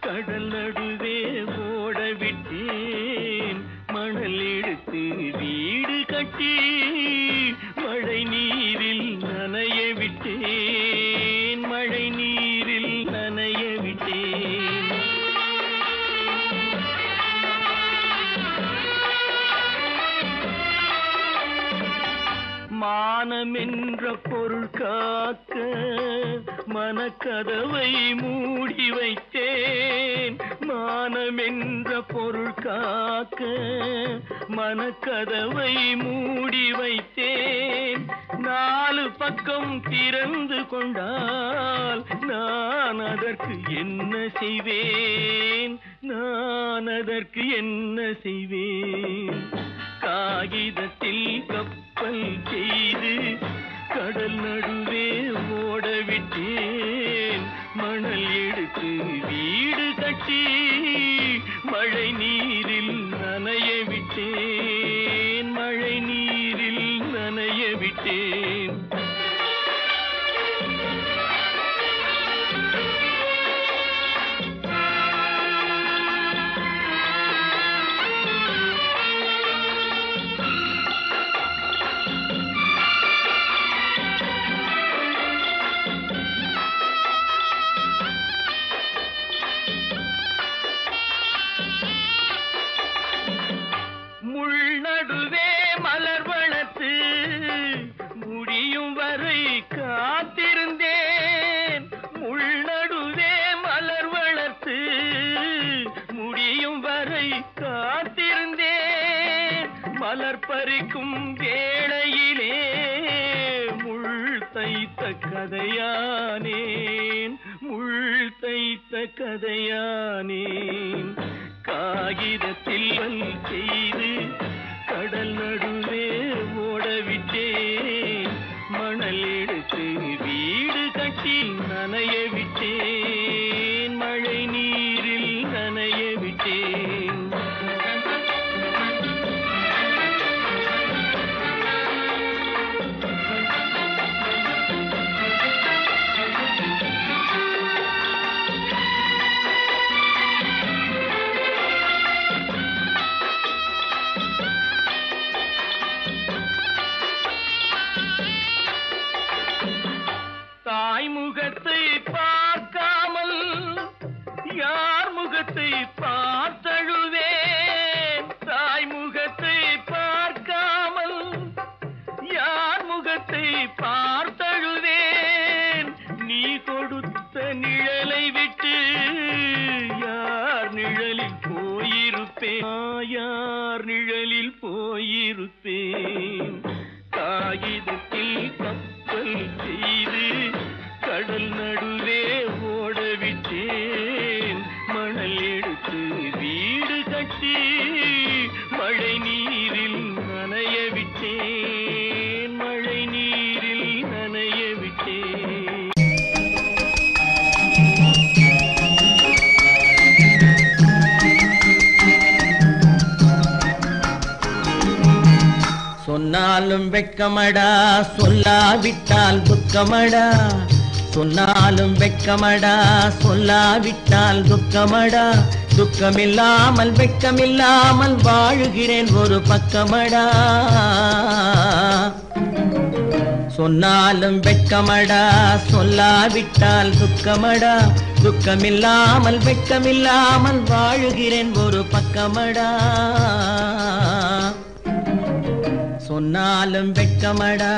கடல் நடுவே ஓட விட்டேன் மணல் எடுத்து வீடு கட்டி மழை நீரில் நனைய விட்டேன் மழை நீரில் நனைய விட்டேன் மானம் என்ற பொருள் காக்க மனக்கதவை மூடி வைத்தேன் மானம் என்ற பொருள் காக்க மனக்கதவை மூடி வைத்தேன் நாலு பக்கம் திறந்து கொண்டால் நான் அதற்கு என்ன செய்வேன் நான் அதற்கு என்ன செய்வேன் காகிதத்தில் கப்பல் செய்து கடல் நடுவே ஓட விட்டேன் மணல் எடுத்து வீடு கட்டி மழை நீரில் நனைய விட்டேன் மழை நீரில் நனைய விட்டேன் நடுவே மலர் வளர்த்து முடியும் வரை காத்திருந்தேன் முள் நடுவே மலர் வளர்த்து முடியும் வரை காத்திருந்தேன் மலர் பறிக்கும் வேளையிலே முள் தைத்த கதையானேன் முள் தைத்த கதையானேன் காகிதத்தில் செய்து கடல் நடுவே ஓடவிட்டேன் மணல் எடுத்து வீடு கட்டி நனைய விட்டேன் மழை நீரில் நனைய விட்டேன் முகத்தை பார்க்காமல் யார் முகத்தை பார்த்தழுவேன் தாய் முகத்தை பார்க்காமல் யார் முகத்தை பார்த்தழுவேன் நீ கொடுத்த நிழலை விட்டு யார் நிழலில் போயிருப்பேன் யார் நிழலில் போயிருப்பேன் காகிதத்தில் கப்பல் செய்து கடல் நடுவே ஓடவிட்டேன் மணல் எடுத்து வீடு கட்டி மழை நீரில் நனைய விட்டேன் மழை நீரில் நனைய விட்டேன் சொன்னாலும் வெட்கமடா சொல்லாவிட்டால் துக்கமடா சொன்னாலும் வெட்கமடா சொல்லாவிட்டால் துக்கமடா துக்கமில்லாமல் வெட்கமில்லாமல் வாழுகிறேன் ஒரு பக்கமடா சொன்னாலும் வெட்கமடா சொல்லாவிட்டால் துக்கமடா துக்கமில்லாமல் வெட்கமில்லாமல் வாழுகிறேன் ஒரு பக்கமடா சொன்னாலும் வெட்கமடா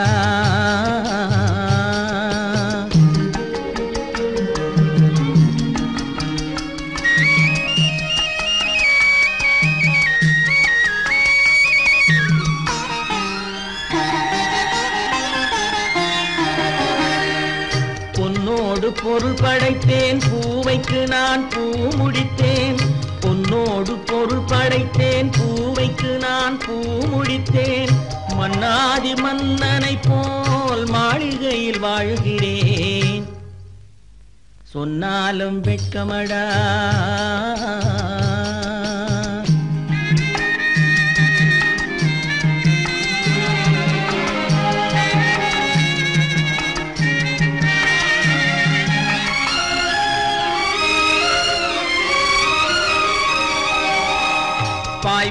பொன்னோடு பொருள் படைத்தேன் பூவைக்கு நான் பூ முடித்தேன் பொன்னோடு பொருள் படைத்தேன் பூவைக்கு நான் பூ முடித்தேன் மன்னாதி மன்னனை போல் மாளிகையில் வாழ்கிறேன் சொன்னாலும் வெட்கமடா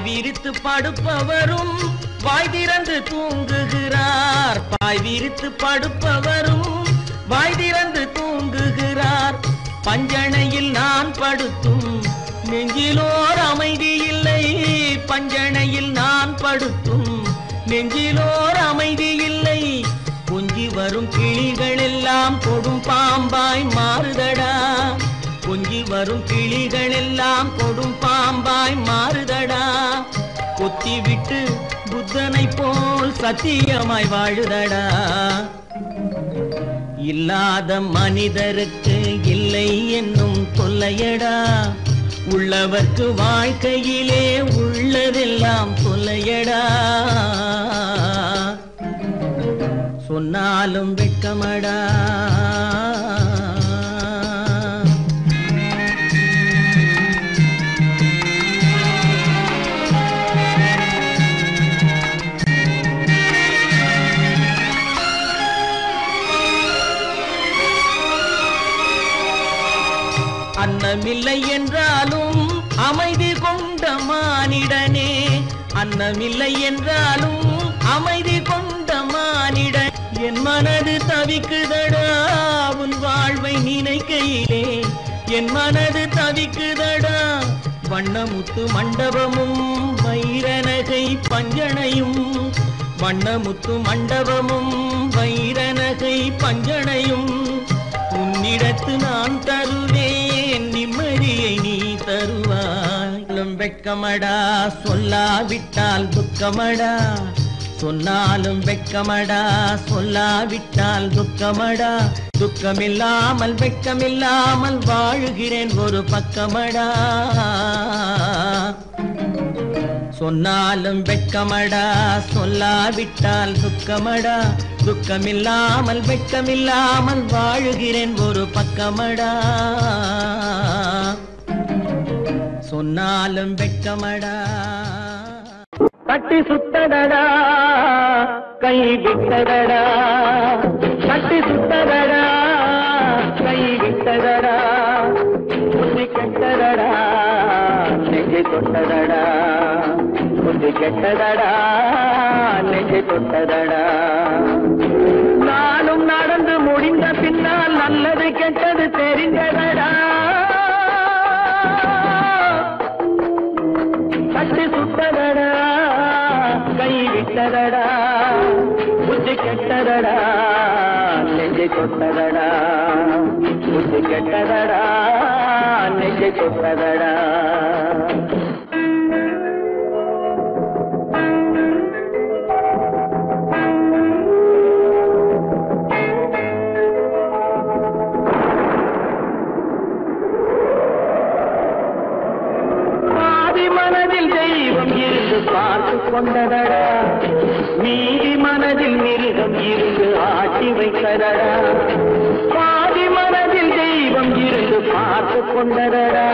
விரித்து படுப்பவரும் வாய் திறந்து தூங்குகிறார். பாய் விரித்து படுப்பவரும் வாய் திறந்து தூங்குகிறார். பஞ்சணையில் நான் படுத்தும் நெஞ்சிலோர் அமைதி இல்லை. பஞ்சணையில் நான் படுத்தும் நெஞ்சிலோர் அமைதி இல்லை. கொஞ்சி வரும் கிளிகள் எல்லாம் கொடும் பாம்பாய் மாறுதடா. கொஞ்சி வரும் கிளிகள் எல்லாம் கொடும் பாம்பாய் மாறுதடா. கொத்தி விட்டு புத்தனை போல் சத்தியமாய் வாழுதடா. இல்லாத மனிதருக்கு இல்லை என்னும் தொல்லையடா. உள்ளவர்க்கு வாழ்க்கையிலே உள்ளதெல்லாம் தொல்லையடா. சொன்னாலும் வெட்கமடா. அன்னமில்லை என்றாலும் அமைதி கொண்ட மானிடனே. அன்னமில்லை என்றாலும் அமைதி கொண்ட மானிடன். என் மனது தவிக்குதடா உன் வாழ்வை நினைக்கையிலே. என் மனது தவிக்குதடா. வண்ணமுத்து மண்டபமும் வைரநகை பஞ்சனையும். வண்ணமுத்து மண்டபமும் வைரநகை பஞ்சனையும். உன்னிடத்து நான் தருவேன் நிம்மதியை நீ தருவாய். வெட்கமடா சொல்லாவிட்டால் துக்கமடா. சொன்னாலும் வெட்கமடா சொல்லாவிட்டால் துக்கமடா. துக்கமில்லாமல் வெட்கமில்லாமல் வாழுகிறேன் ஒரு பக்கமடா. சொன்னாலும் வெட்கமடா சொல்லாவிட்டால் துக்கமடா. துக்கமில்லாமல் வெட்கமில்லாமல் வாழுகிறேன் ஒரு பக்கமடா. சொன்னாலும் வெட்கமடா. கட்டி சுத்தடடா கை விட்டதடா. கட்டி சுத்தடடா கை விட்டதடா. புத்தி கெட்டதடா நெஞ்சை தொட்டதடா. புத்தி கெட்டதடா நெஞ்சை தொட்டதடா. நானும் நடந்து முடிந்த பின்னால் நல்லது கெட்டது தெரிந்ததடா. கட்டி சுட்டதடா கை விட்டதடா. புத்தி கெட்டதடா நெஞ்சை தொட்டதடா. புத்தி கெட்டதடா நெஞ்சை தொட்டதடா. பார்த்து கொண்டதடா. மீதி மனதில் மிருகம் இருந்து ஆட்டி வைத்ததடா. பாதி மனதில் தெய்வம் இருந்து பார்த்து கொண்டதடா.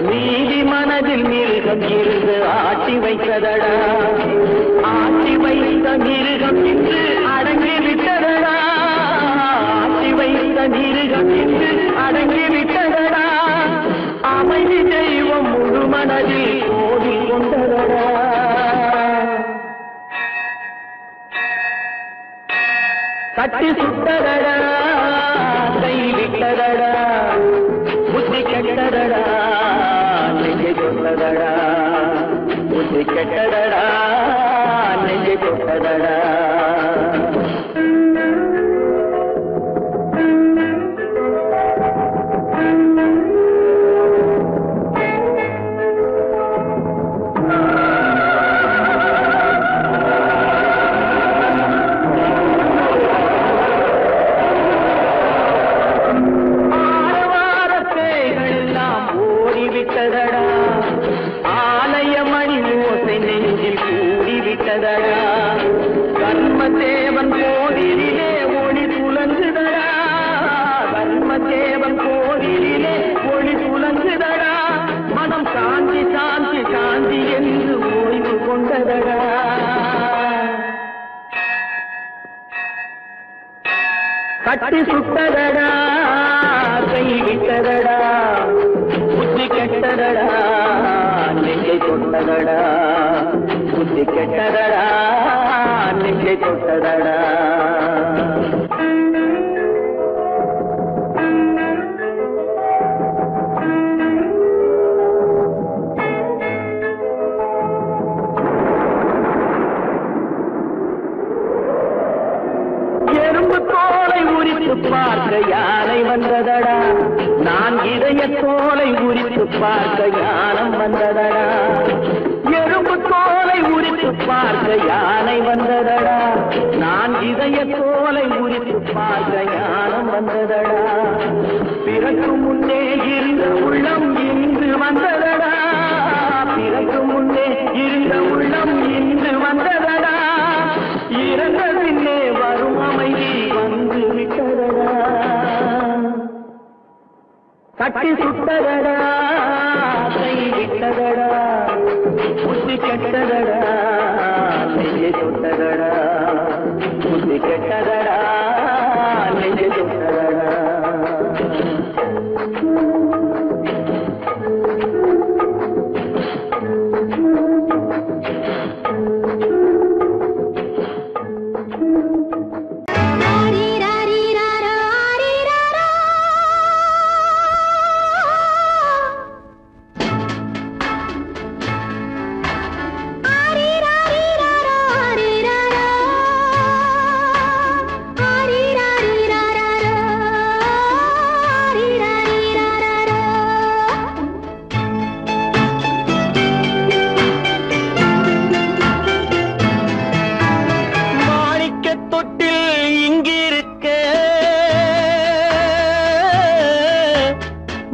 மீதி மனதில் மிருகம் இருந்து ஆட்டி வைத்ததடா. ஆட்டி வைத்த மிருகம் இன்று அடங்கி விட்டதடா. ஆட்டி வைத்த மிருகம் இன்று அடங்கி விட்டதடா. அமைதி தெய்வம் முழு மனதில் கோடி கொண்டதடா. கட்டி சுட்டதடா கை விட்டதடா. புத்தி கெட்டதடா நெஞ்சை தொட்டதடா. புத்தி கெட்டதடா நெஞ்சை தொட்டதடா. ஆலயமணி ஓசை நெஞ்சில் கூடிவிட்டதடா. கர்மதேவன் கோவிலிலே ஒளி துலங்குதடா. கர்மதேவன் கோவிலிலே ஒளி துலங்குதடா. மனம் சாந்தி சாந்தி சாந்தி என்று ஓய்வு கொண்டதடா. கட்டி சுட்டதடா கை விட்டதடா. புத்தி கெட்டதடா நெஞ்சை தொட்டதடா. தொட்டதடா புத்தி கெட்டதடா நெஞ்சை தொட்டதடா எறும்பு தோலை உரித்து பார்க்க யானை வந்ததடா நான் இதய தோலை உரித்து பார்க்க யானம் வந்ததடா எறும்பு தோலை உரித்து பார்க்க யானை வந்ததடா நான் இதய தோலை உரித்து பார்க்க யானம் வந்ததடா பிறகு முன்னே இருந்த உள்ளம் இன்று வந்ததடா பிறகு முன்னே இருந்த உள்ளம் இன்று வந்ததடா இறந்த பின்னே வரும் அமைதி வந்து விட்டதடா கட்டி சுட்டதடா கை விட்டதடா புத்தி கெட்டதடா நெஞ்சை சுட்டதடா புத்தி கெட்டதடா நெஞ்சை சுட்டதடா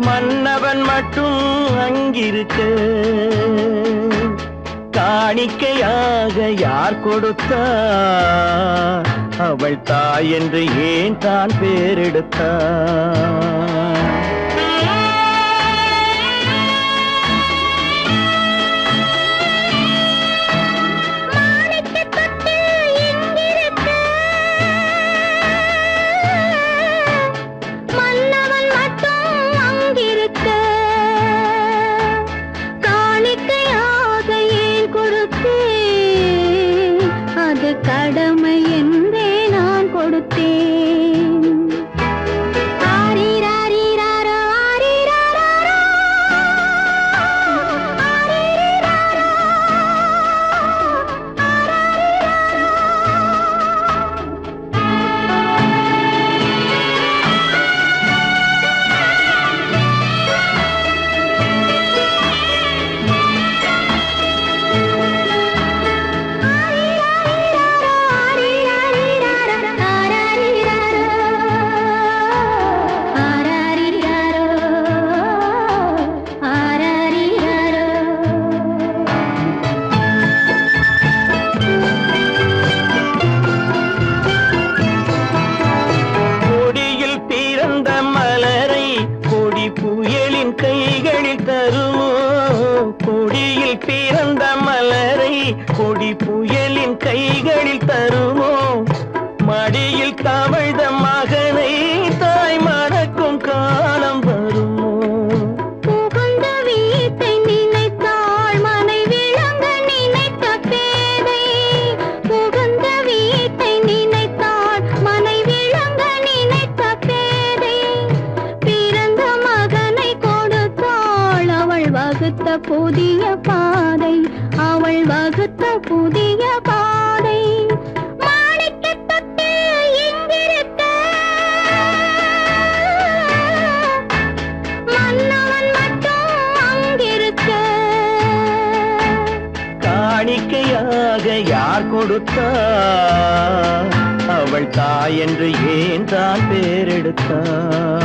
மன்னவன் மட்டும் அங்கிருக்க காணிக்கையாக யார் கொடுத்தார் அவள் தாய் என்று ஏன் தான் பேரெடுத்தார் கடமை என்றே நான் கொடுத்தேன் பிறந்த மலரை கொடி புயலின் கைகளில் தருமோ மடியில் தவழ்ந்த மகனை தாய் மறக்கும் காலம் வருமோ புகுந்த வீட்டை நினைத்தாள் மனை விளங்க நினைத்த பேதை புகுந்த வீட்டை நினைத்தாள் மனை விளங்க நினைத்த பேதை பிறந்த மகனை கொடுத்தாள் அவள் வகுத்த புதிய பாதை அவள் வகுத்த புதிய பாதை மாணிக்கத் தொட்டில் இங்கிருக்க மன்னவன் மட்டும் அங்கிருக்க காணிக்கையாக யார் கொடுத்தார் அவள் தாய் என்று ஏன் தான் பேரெடுத்தார்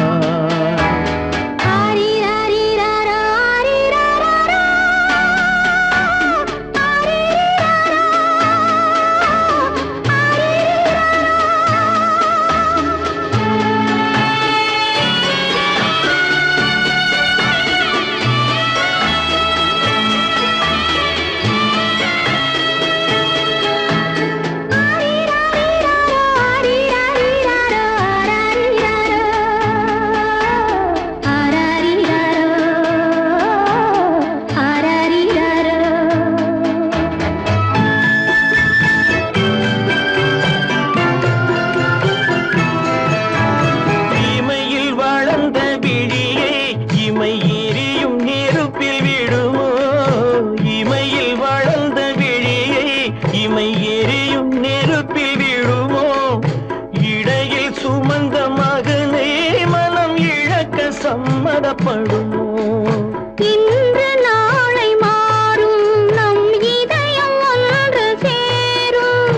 இளமை எரியும் நெருப்பில் விழுமோ இடையில் சுமந்த மகனே மனம் இழக்க சம்மதப்படுமோ இன்று நாளை மாறும் நம் இதயம் ஒன்று சேரும்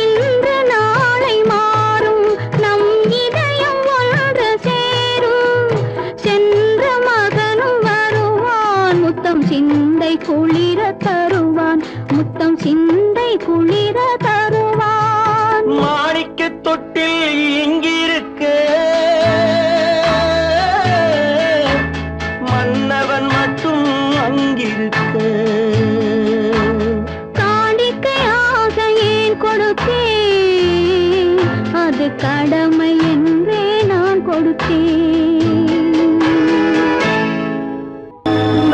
இன்று நாளை மாறும் நம் இதயம் ஒன்று சேரும் சென்ற மகனும் வருவான் முத்தம் சிந்தை குளிர தருவான் முத்தம் சிந்தை குளிர தருவான் மாணிக்க தொட்டில் இங்கிருக்க மன்னவன் மட்டும் அங்கிருக்க காணிக்கையாக ஏன் கொடுத்தேன் அது கடமை என்றே நான் கொடுத்தேன்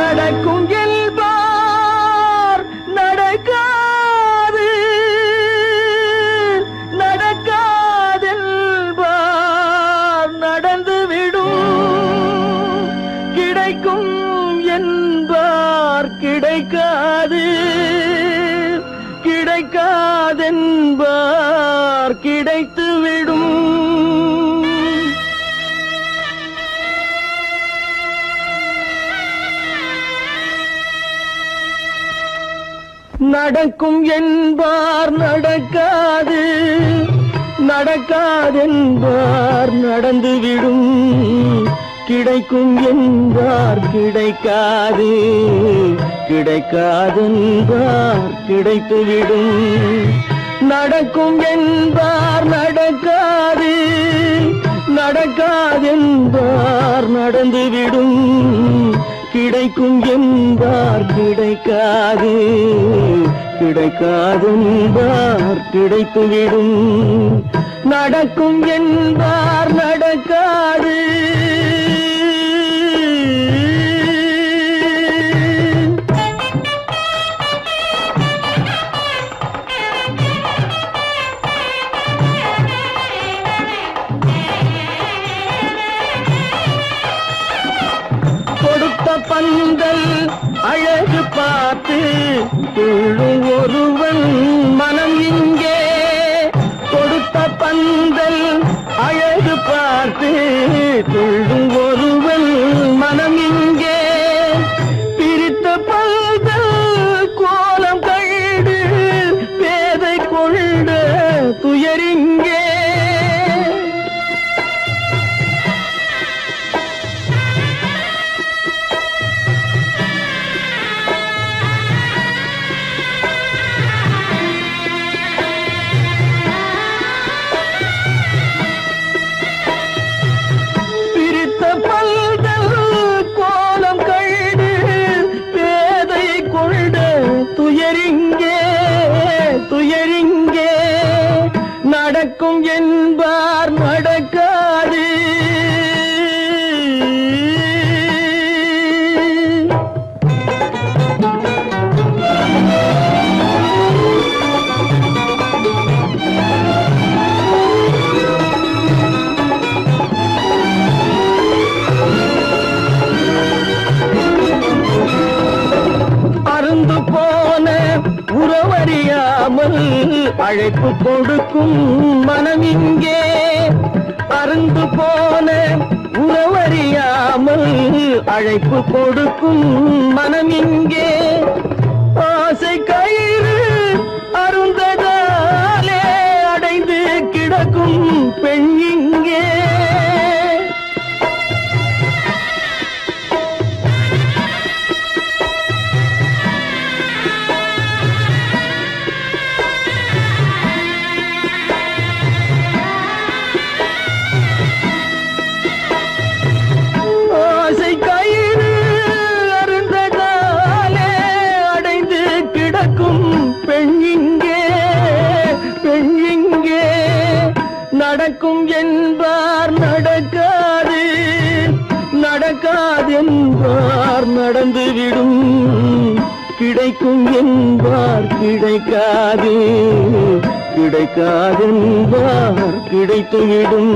நடக்கும் என்பார் நடக்காது நடக்காதென்பார் நடந்துவிடும் கிடைக்கும் என்பார் கிடைக்காது கிடைக்காதென்பார் கிடைத்துவிடும் நடக்கும் என்பார் நடக்காது நடக்காதென்பார் நடந்துவிடும் கிடைக்கும் என்பார் கிடைக்காது கிடைக்காதென்பார் கிடைத்துவிடும் நடக்கும் என்பார் நடக்காது நடக்காதென்பார் நடந்துவிடும் கிடைக்கும் என்பார் கிடைக்காது கிடைக்காதென்பார் கிடைத்துவிடும் நடக்கும் என்பார் நடக்காது பந்தல் அழகு பார்த்து துள்ளும் ஒருவன் மனம் இங்கே கொடுத்த பந்தல் அழகு பார்த்து துள்ளும் ஒருவன் மனம் இங்கே பிரித்த பந்தல் கோலம் கண்டு பேதை கொண்ட துயரிங்கே துயரிங்கே நடக்கும் என்பார் நடக்காது அருந்து போன உறவறியாமல் அழைப்பு கொடுக்கும் மனம் இங்கே அருந்து போன உறவறியாமல் அழைப்பு கொடுக்கும் மனம் இங்கே ஆசை கயிறு அருந்ததாலே அடைந்து கிடக்கும் பெண் இங்கே நடக்கும் என்பார் நடக்காது நடக்காதென்பார் நடந்துவிடும் கிடைக்கும் என்பார் கிடைக்காது கிடைக்காதென்பார் கிடைத்துவிடும்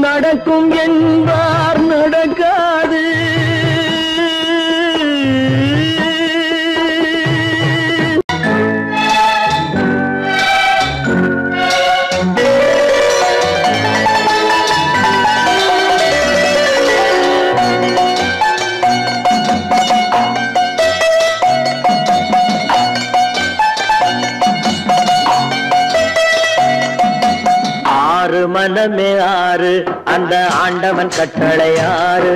நடக்கும் என்பார் நடக்காது மனமே ஆறு அந்த ஆண்டவன் கட்டளை ஆறு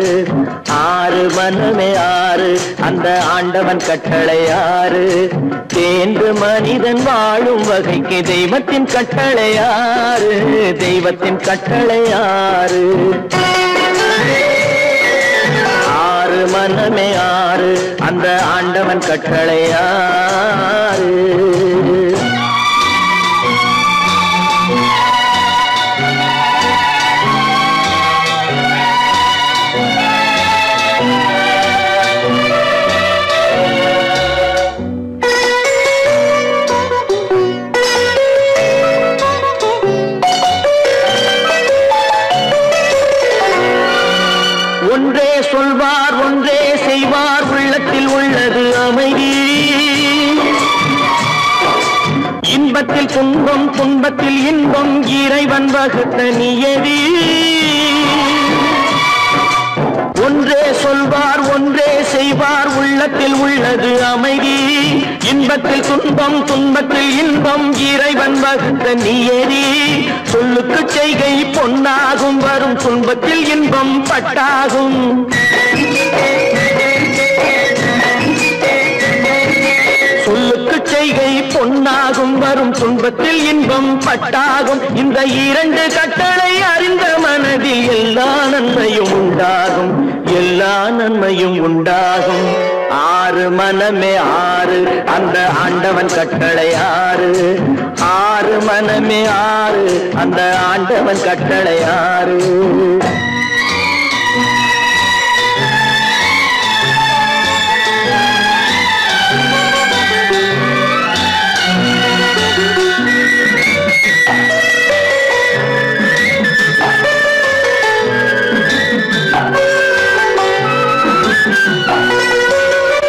ஆறு மனமே ஆறு அந்த ஆண்டவன் கட்டளை ஆறு தேர்ந்து மனிதன் வாழும் வகைக்கு தெய்வத்தின் கட்டளை ஆறு தெய்வத்தின் கட்டளை ஆறு ஆறு மனமே ஆறு அந்த ஆண்டவன் கட்டளை ஆறு ஒன்றே சொல்வார் ஒன்றே செய்வார் உள்ளத்தில் உள்ளது அமைதி இன்பத்தில் துன்பம் துன்பத்தில் இன்பம் இறைவன் வகுத்த நியதி ஒன்றே சொல்வார் ஒன்றே செய்வார் உள்ளத்தில் உள்ளது அமைதி இன்பத்தில் துன்பம் துன்பத்தில் இன்பம் இறைவன் வகுத்த நியதி சொல்லுக்கு செய்கை பொன்னாகும் வரும் துன்பத்தில் இன்பம் பட்டாகும் சொல்லுக்கு செய்கை பொன்னாகும் வரும் துன்பத்தில் இன்பம் பட்டாகும் இந்த இரண்டு கட்டளை அறிந்த மனதில் எல்லா நன்மையும் உண்டாகும் எல்லா நன்மையும் உண்டாகும் ஆறு மனமே ஆறு அந்த ஆண்டவன் கட்டளை ஆறு ஆறு மனமே ஆறு அந்த ஆண்டவன் கட்டளை ஆறு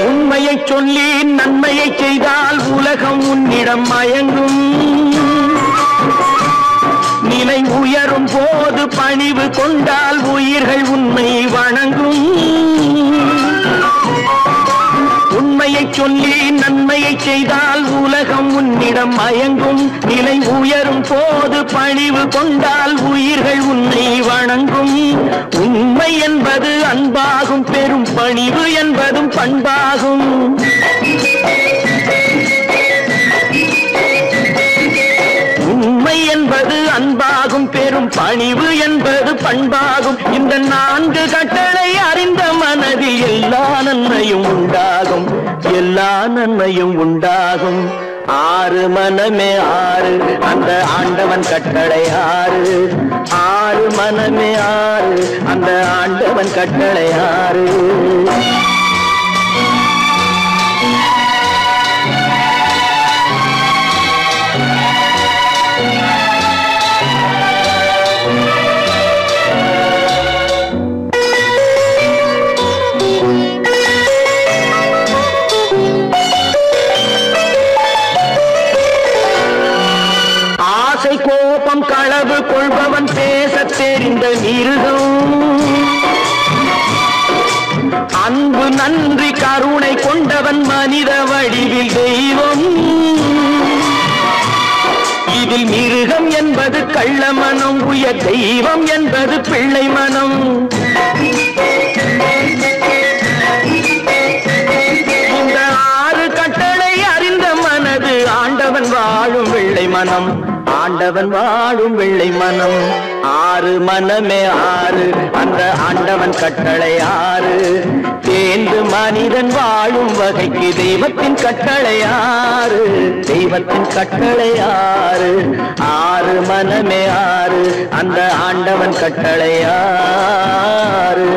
உண்மையை சொல்லி நன்மையை செய்தால் உலகம் உன்னிடம் மயங்கும் நிலை உயரும் போது பணிவு கொண்டால் உயிர்கள் உன்னை வணங்கும் உண்மையை சொல்லி நன்மையை செய்தால் உலகம் உன்னிடம் மயங்கும் நிலை உயரும் போது பணிவு கொண்டால் உயிர்கள் உன்னை வணங்கும் உண்மை என்பது அன்பாகும் பெரும் பணிவு என்பதும் பண்பாகும் உண்மை என்பது அன்பாகும் பெரும் பணிவு என்பது பண்பாகும் இந்த நான்கு கட்டளை அறிந்த மனதில் எல்லா நன்மையும் உண்டாகும் எல்லா நன்மையும் உண்டாகும் ஆறு மனமே ஆறு அந்த ஆண்டவன் கட்டளை ஆறு ஆறு மனமே ஆறு அந்த ஆண்டவன் கட்டளை ஆறு கோபம் களவு கொள்பவன் பேச தெரிந்த மிருகம் அன்பு நன்றி கருணை கொண்டவன் மனித வடிவில் தெய்வம் இதில் மிருகம் என்பது கள்ள மனம் உயர் தெய்வம் என்பது பிள்ளை மனம் இந்த ஆறு கட்டளை அறிந்த மனது ஆண்டவன் வாழும் வெள்ளை மனம் ஆண்டவன் வாழும் வெள்ளை மனம் ஆறு மனமே ஆறு அந்த ஆண்டவன் கட்டளை ஆறு தேர்ந்து மனிதன் வாழும் வகைக்கு தெய்வத்தின் கட்டளை ஆறு தெய்வத்தின் கட்டளை ஆறு ஆறு மனமே ஆறு அந்த ஆண்டவன் கட்டளை ஆறு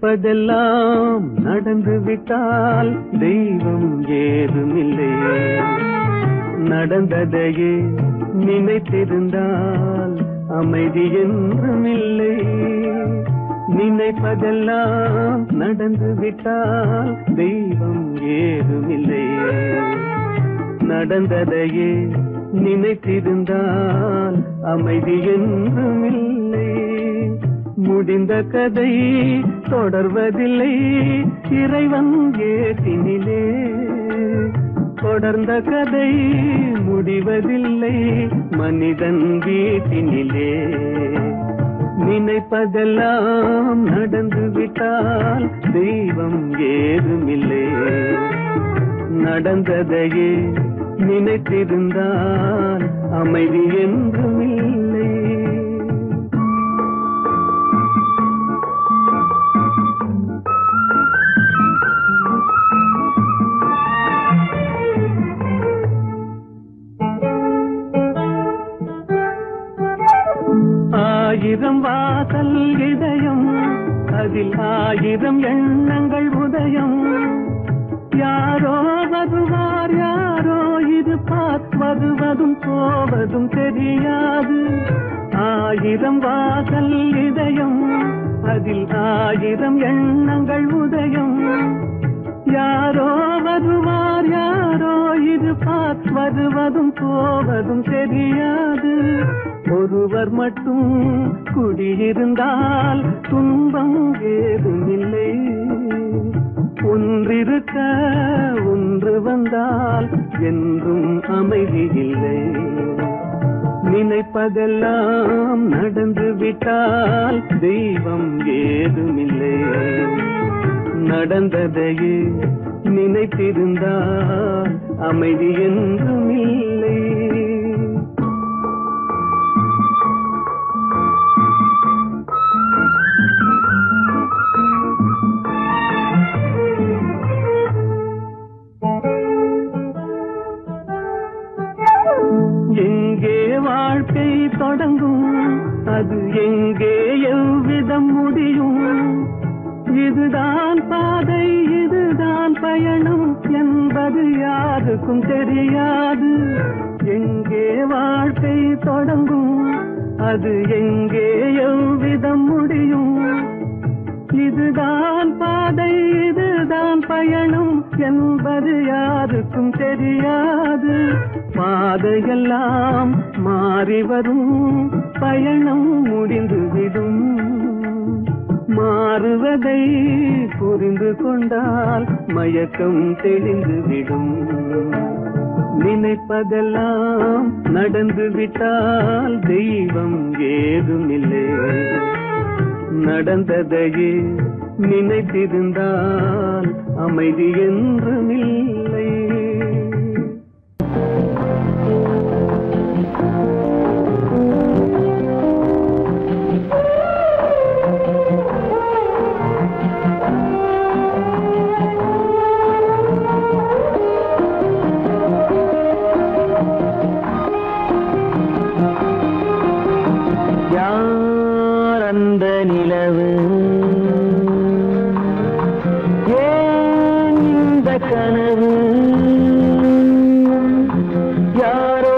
நினைப்பதெல்லாம் நடந்து விட்டால் தெய்வம் ஏதுமில்லை. நடந்ததையே நினைத்திருந்தால் அமைதி என்றுமில்லை. நினைப்பதெல்லாம் நடந்து விட்டால் தெய்வம் ஏதுமில்லை. நடந்ததையே நினைத்திருந்தால் அமைதி என்றுமில்லை. முடிந்த கதை தொடர்வதில்லை இறைவன் ஏட்டினிலே. தொடர்ந்த கதை முடிவதில்லை மனிதன் வீட்டினிலே. நினைப்பதெல்லாம் நடந்து விட்டால் தெய்வம் ஏதுமில்லை. நடந்ததையே நினைத்திருந்தால் அமைதி என்றுமில்லை. ஆயிரம் வாசல் இதயம் அதில் ஆயிரம் எண்ணங்கள் உதயம். யாரோ வருவார் யாரோ இருப்பார் வருவதும் போவதும் தெரியாது. ஆயிரம் வாசல் இதயம் அதில் ஆயிரம் எண்ணங்கள் உதயம். யாரோ வருவார் யாரோ இருப்பார் வருவதும் போவதும் தெரியாது. ஒருவர் மட்டும் குடியிருந்தால் துன்பம் ஏதுமில்லை. ஒன்றிருக்க ஒன்று வந்தால் என்றும் அமைதி இல்லை. நினைப்பதெல்லாம் நடந்து விட்டால் தெய்வம் ஏதுமில்லை. நடந்ததையே நினைத்திருந்தால் அமைதி என்றுமில்லை. எங்கே வாழ்க்கை தொடங்கும் அது எங்கே எவ்விதம் முடியும். இதுதான் பாதை இதுதான் பயணம் என்பது யாருக்கும் தெரியாது. எங்கே வாழ்க்கை தொடங்கும் அது எங்கே எவ்விதம் முடியும். இதுதான் பாதை இதுதான் பயணம் என்பது யாருக்கும் தெரியாது. பாதையெல்லாம் மாறி வரும் பயணம் முடிந்துவிடும். மாறுவதை புரிந்து கொண்டால் மயக்கம் தெளிந்துவிடும். நினைப்பதெல்லாம் நடந்து விட்டால் தெய்வம் ஏதுமில்லை. நடந்ததையே நினைத்திருந்தால் அமைதி என்றுமில்லை. யார் அந்த நிலவு ஏன் இந்த கனவு. யாரோ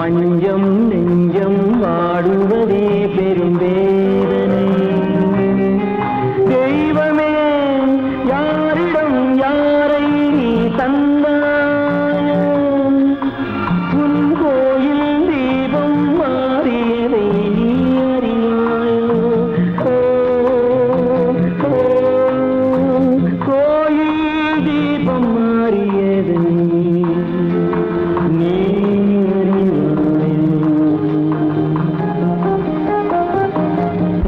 மஞ்சம் நெஞ்சம் வாடுவதே பெரும் வேதனை. தெய்வமே யாரிடம் யாரை நீ தந்தாயோ, உன் கோயில் தீபம் மாறியதை நீ அறியாயோ. கோயில் தீபம் மாறியதை நீ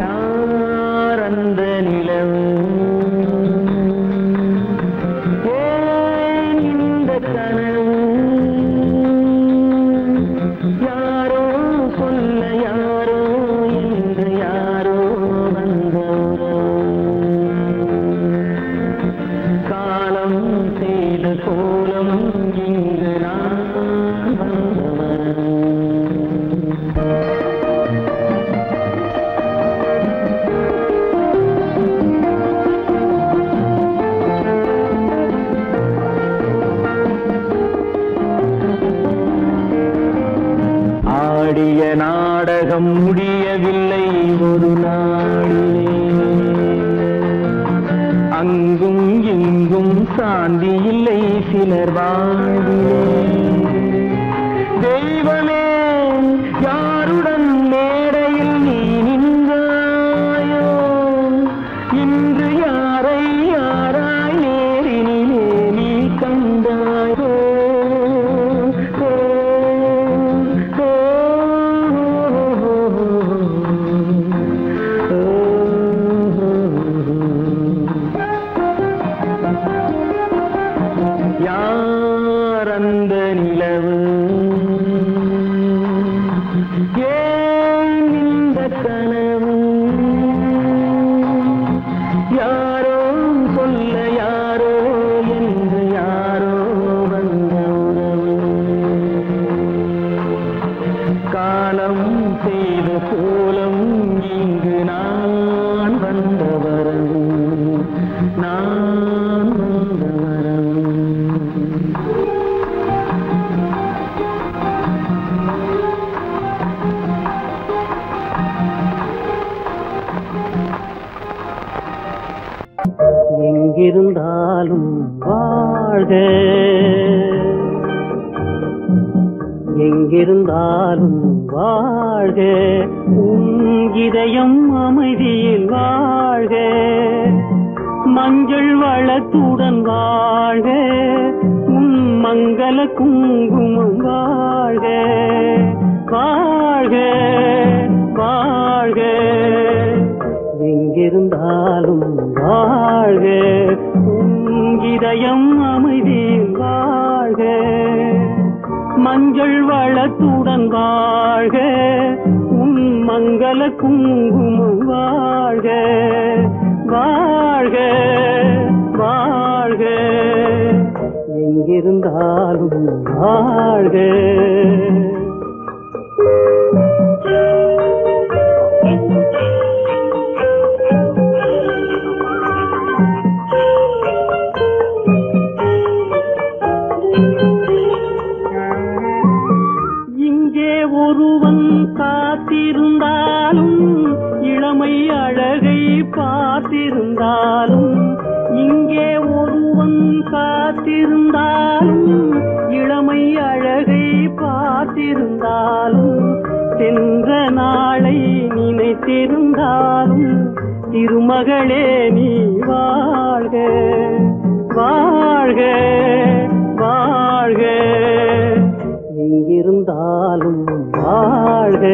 யாரந்த நிலவு, ஏன் இந்த கனவு, யாரோ சொல்ல யாரோ என்று யாரோ வந்தவரோ, காலம் செய்த கோலம் இங்கு நான் வந்தவன். ஆடிய நாடகம் முடியவில்லை ஒரு நாளிலே, அங்கும் இங்கும் சாந்தி இல்லை சிலர் வாழ்விலே. தெய்வமே யாருடன் மேடையில் நீ நின்றாயோ, இன்று யாரை யாராய் நேரினிலே நீ கண்டாயோ. யாரந்த நிலவு, ஏன் இந்த கனவு, யாரோ சொல்ல யாரோ என்று யாரோ வந்த உறவு, காலம் செய்த கோலம் இங்கு நான் வந்த வரவு, நான் வந்த வரவு. எங்கிருந்தாலும் வாழ்க, எங்கிருந்தாலும் வாழ்க, உன் இதயம் அமைதியில் வாழ்க, மஞ்சள் வளத்துடன் வாழ்க, உன் மங்கள குங்குமம் வாழ்க, வாழ்க வாழ்க. எங்கிருந்தாலும் வாழ்க, உன் இதயம் அமைதியில் வாழ்க, மஞ்சள் வளத்துடன் வாழ்க, உன் மங்கள குங்குமம் வாழ்க, வாழ்க வாழ்க. எங்கிருந்தாலும் வாழ்க. ஒருவன் காத்திருந்தாலும் இளமை அழகை பார்த்திருந்தாலும், இங்கே ஒருவன் காத்திருந்தாலும் இளமை அழகை பார்த்திருந்தாலும், சென்ற நாளை நினைத்திருந்தாலும் திருமகளே நீ வாழ்க, வாழ்க வாழ்க. எங்கிருந்தாலும் வாழ்க.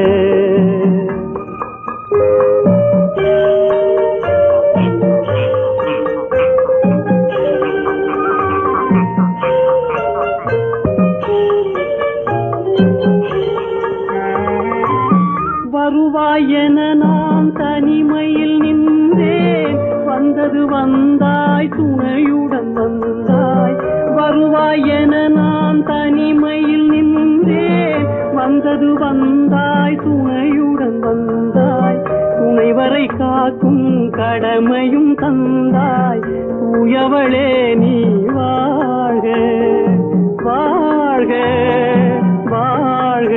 வருவாய் என நான் தனிமையில் நின்றேன், வந்தது வந்தாய் துணையுடன் வந்தாய். வருவாய் என நான் தனிமையில் நின்றேன், வந்தது வந்தாய் துணையுடன் வந்தாய். துணைவரை காக்கும் கடமையும் தந்தாய், தூயவளே நீ வாழ்க, வாழ்க வாழ்க.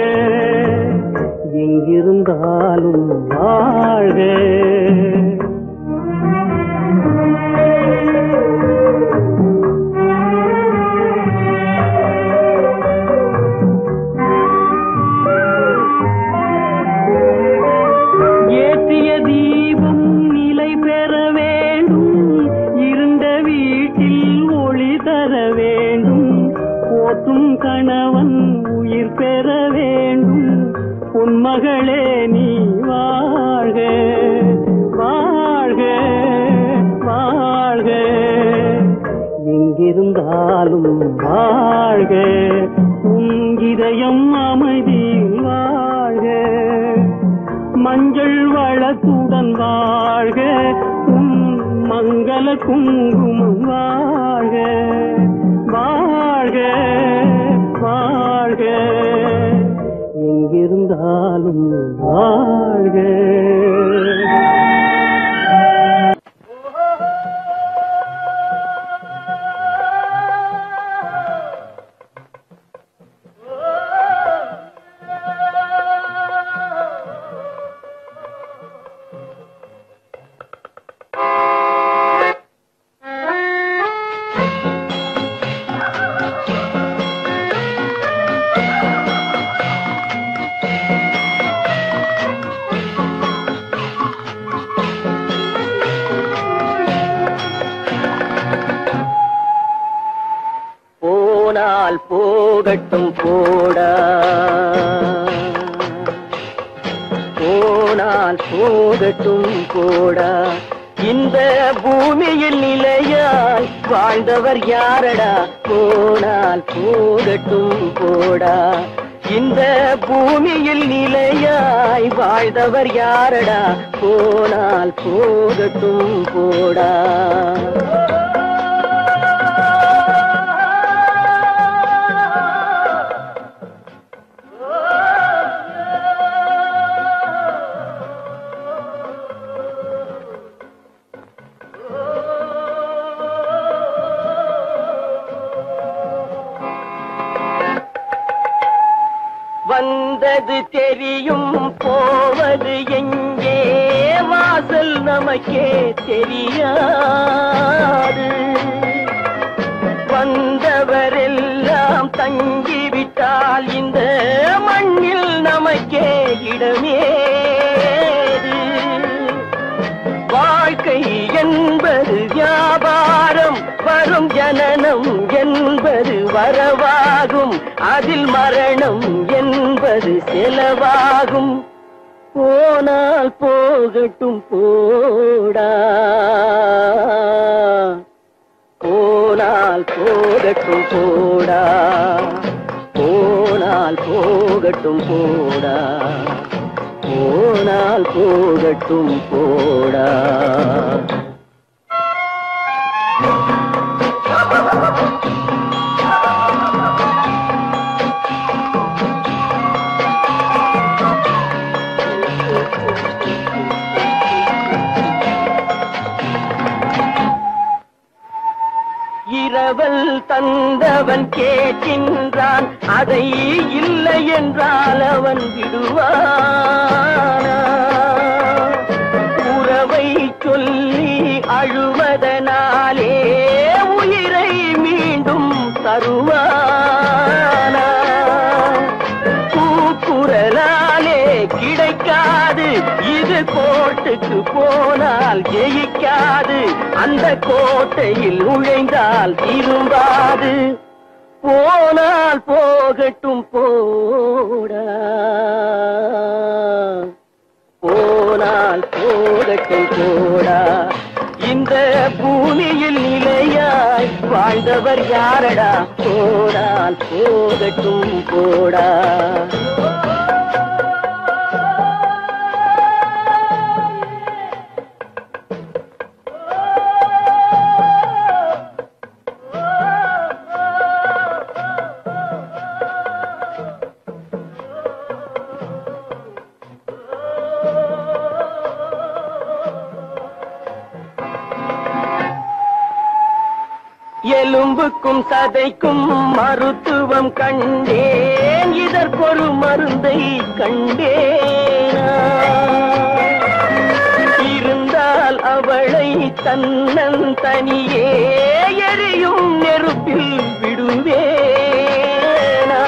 பெற வேண்டும் பொன்மகளே நீ வாழ்க வாழ்க வாழ்க எங்கிருந்தாலும் வாழ்க உன் இதயம் அமைதியில் வாழ்க மஞ்சள் வளத்துடன் வாழ்க உன் மங்கள குங்குமம் வாழ்க வாழ்க வாழ்க எங்கிருந்தாலும் வாழ்க. போகட்டும் போடா போனால் போகட்டும் போடா இந்த பூமியில் நிலையாய் வாழ்ந்தவர் யாரடா போனால் போகட்டும் போடா இந்த பூமியில் நிலையாய் வாழ்ந்தவர் யாரடா போனால் போகட்டும் போடா. வந்தது தெரியும் போவது எங்கே வாசல் நமக்கே தெரியாது வந்தவரெல்லாம் தங்கிவிட்டால் இந்த மண்ணில் நமக்கே இடமேது வாழ்க்கை என்பது வியாபாரம் வரும் ஜனனம் என்பது வரவாகும் அதில் மரணம் என்பது செலவாகும் போனால் போகட்டும் போடா போனால் போகட்டும் போடா போனால் போகட்டும் போடா போனால் போகட்டும் போடா. இரவல் தந்தவன் கேட்கின்றான் அதை இல்லை என்றால் அவன் விடுவானா உறவை சொல்லி அழுவதனாலே உயிரை மீண்டும் தருவானா கூக்குரலாலே கிடைக்காது இது கோட்டுக்கு போனால் ஜெயிக்காது அந்த கோட்டையில் நுழைந்தால் திரும்பாது போனால் போகட்டும் போடா போனால் போகட்டும் போடா இந்த பூமியில் நிலையாய் வாழ்ந்தவர் யாரடா போனால் போகட்டும் போடா. எலும்புக்கும் சதைக்கும் மருத்துவம் கண்டேன் இதற்கொரு மருந்தை கண்டேனா இருந்தால் அவளை தன்னன் தனியே எரியும் நெருப்பில் விடுவேனா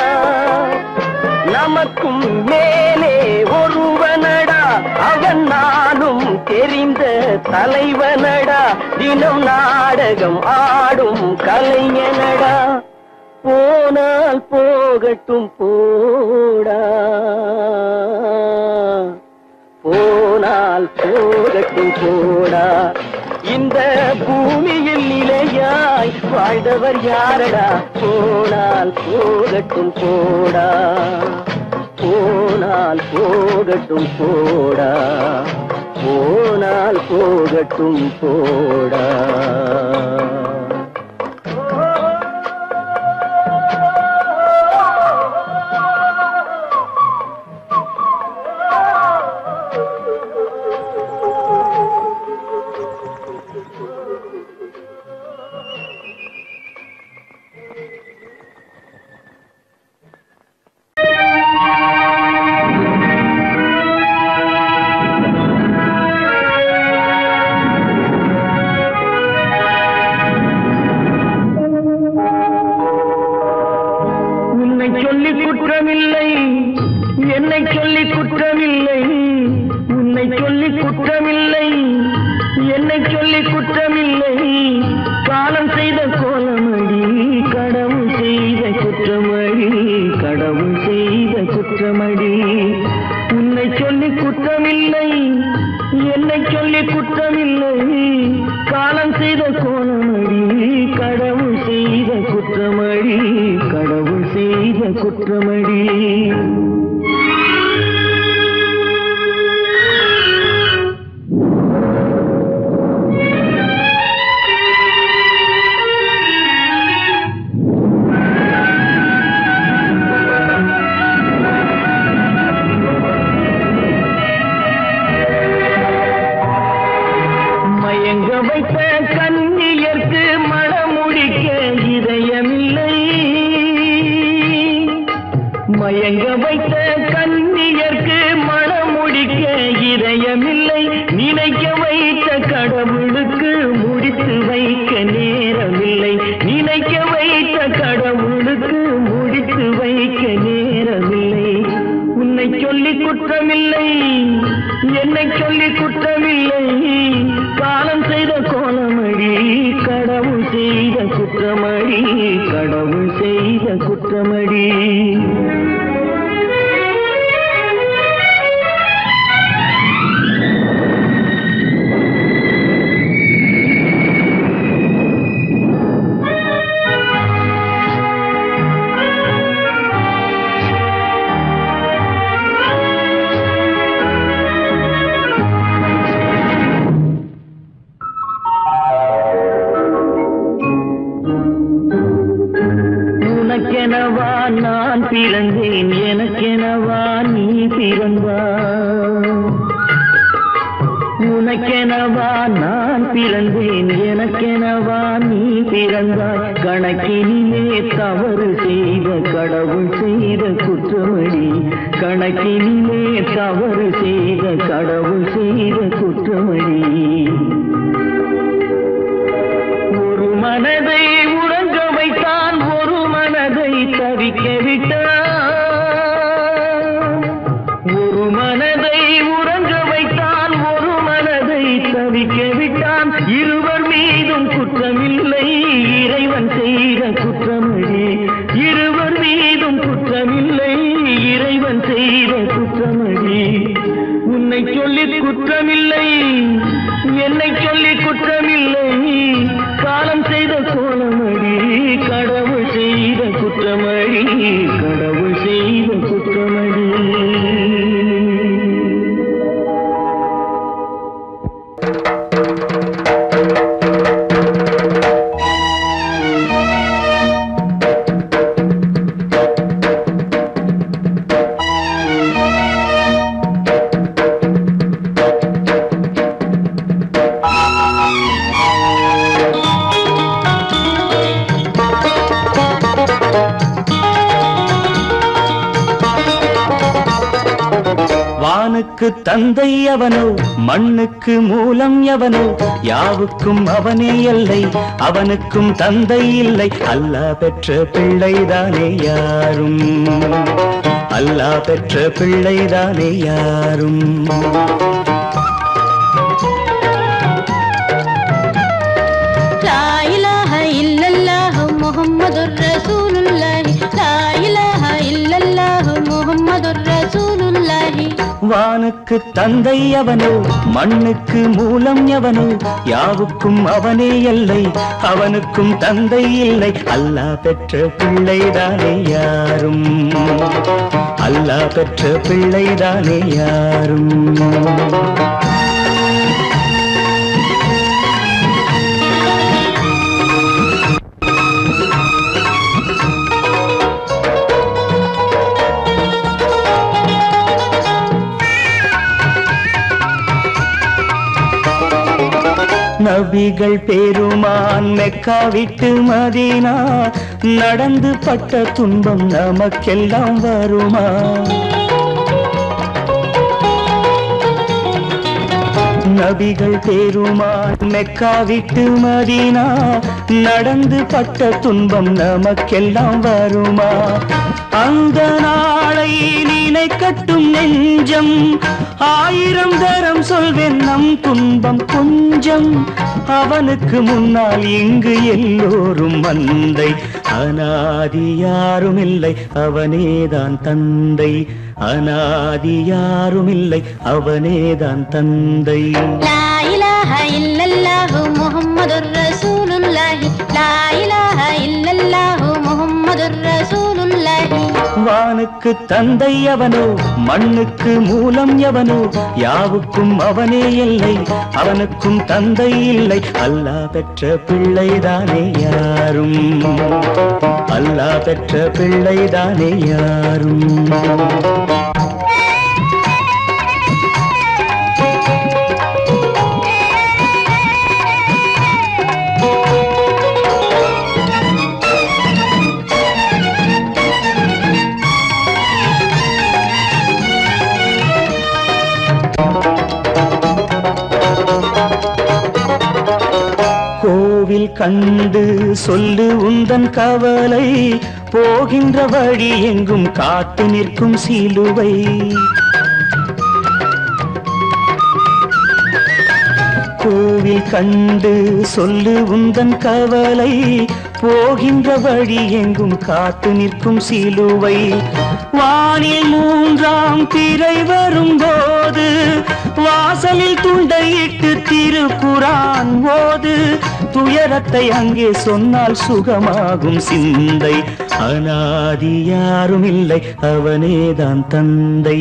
நமக்கும் மேலே ஒருவனடா அவன் நானும் தெரிந்த தலைவனடா தினம் நாடகம் ஆடும் கலைஞனடா போனால் போகட்டும் போடா, போனால் போகட்டும் போடா. இந்த பூமியில் நிலையாய் வாழ்ந்தவர் யாரடா? போனால் போகட்டும் போடா, போனால் போகட்டும் போடா, போனால் போகட்டும் போடா. தந்தை அவனோ, மண்ணுக்கு மூலம் எவனோ, யாவுக்கும் அவனே எல்லை, அவனுக்கும் தந்தை இல்லை. அல்லாஹ் பெற்ற பிள்ளைதானே யாரும், அல்லாஹ் பெற்ற பிள்ளைதானே யாரும். லா இலாஹ இல்லல்லாஹு முஹம்மதுர் ரசூலுல்லாஹ் வானுக்கு தந்தை அவனோ மண்ணுக்கு மூலம் எவனோ யாவுக்கும் அவனே எல்லை அவனுக்கும் தந்தை இல்லை அல்லாஹ் பெற்ற பிள்ளைதானே யாரும் அல்லாஹ் பெற்ற பிள்ளைதானே யாரும் நபிகள் பெருமான் மெக்கா விட்டு மதீனா நடந்து பட்ட துன்பம் நமக்கெல்லாம் வருமா நபிகள் பெருமான் மெக்கா விட்டு மதீனா நடந்து பட்ட துன்பம் நமக்கெல்லாம் வருமா அந்த நாளை நினைக்கட்டும் நெஞ்சம் ஆயிரம் தரம் சொல்வேன் நம் துன்பம் கொஞ்சம் அவனுக்கு முன்னால் இங்கு எல்லோரும் மந்தை அநாதி யாரும் இல்லை அவனேதான் தந்தை அநாதி யாரும் இல்லை அவனேதான் தந்தை லா இலாஹ இல்லல்லாஹு முஹம்மதுர் ரசூலுல்லாஹி லா இலாஹ இல்லல்லாஹு முஹம்மதுர் ரசூலுல்லாஹி வானுக்கு தந்தை அவனோ மண்ணுக்கு மூலம் எவனோ யாவுக்கும் அவனே இல்லை அவனுக்கும் தந்தை இல்லை அல்லாஹ் பெற்ற பிள்ளைதானே யாரும் அல்லாஹ் பெற்ற பிள்ளைதானே யாரும் கோவில் கண்டு சொல்லு உந்தன் கவலை போகின்ற வழி எங்கும் காத்து நிற்கும் சிலுவை கோவில் கண்டு சொல்லு உந்தன் கவலை போகின்ற வழி எங்கும் காத்து நிற்கும் சிலுவை வானில் மூன்றாம் திரை வரும்போது வாசலில் துண்டையிட்டு திருக்குரான் ஓது துயரத்தை அங்கே சொன்னால் சுகமாகும் சிந்தை அநாதி யாரும் இல்லை அவனேதான் தந்தை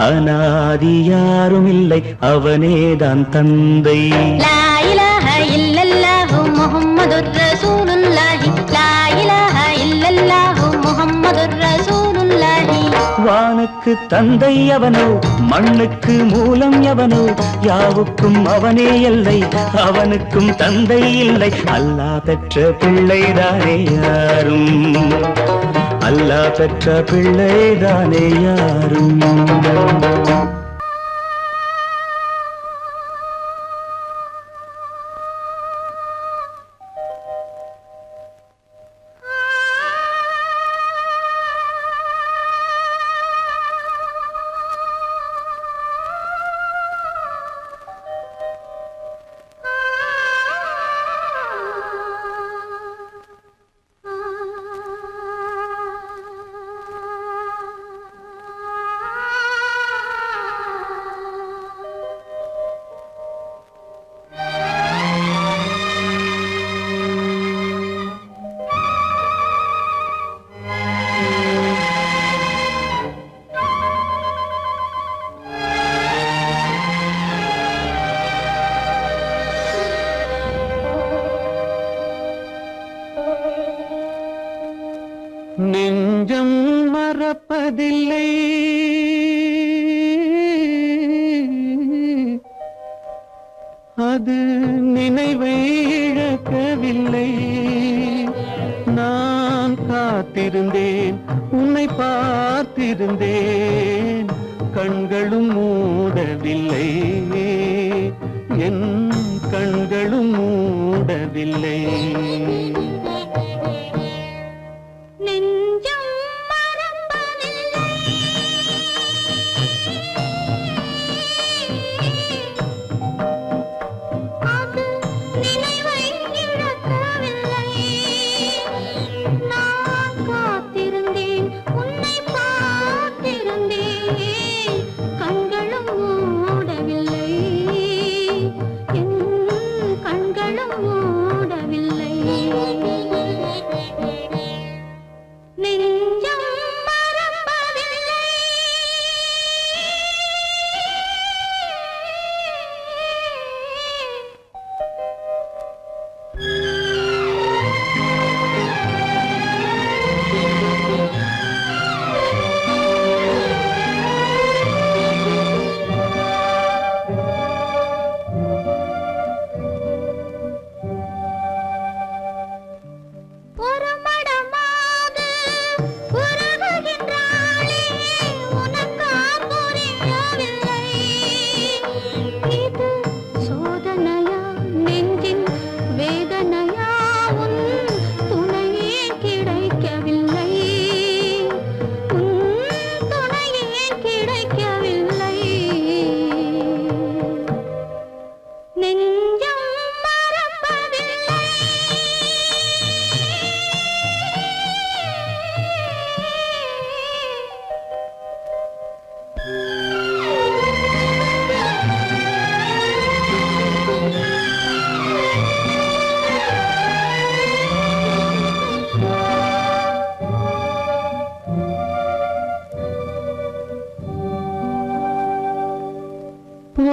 அநாதி யாரும் இல்லை அவனேதான் தந்தை லா இலாஹ இல்லல்லாஹு முஹம்மதுர் ரசூலுல்லாஹி லா இலாஹ இல்லல்லாஹு முஹம்மதுர் ரசூலுல்லாஹி வானுக்கு தந்தை அவனோ மண்ணுக்கு மூலம் எவனோ யாவுக்கும் அவனே எல்லை அவனுக்கும் தந்தை இல்லை அல்லாஹ் பெற்ற பிள்ளைதானே யாரும் அல்லாஹ் பெற்ற பிள்ளைதானே யாரும் நெஞ்சம் மறப்பதில்லை அது நினைவை இழக்கவில்லை நான் காத்திருந்தேன் உன்னை பார்த்திருந்தேன் கண்களும் மூடவில்லை என் கண்களும் மூடவில்லை நெஞ்சம் மறப்பதில்லை அது நினைவை இழக்கவில்லை நான் காத்திருந்தேன் உன்னை பார்த்திருந்தேன் கண்களும்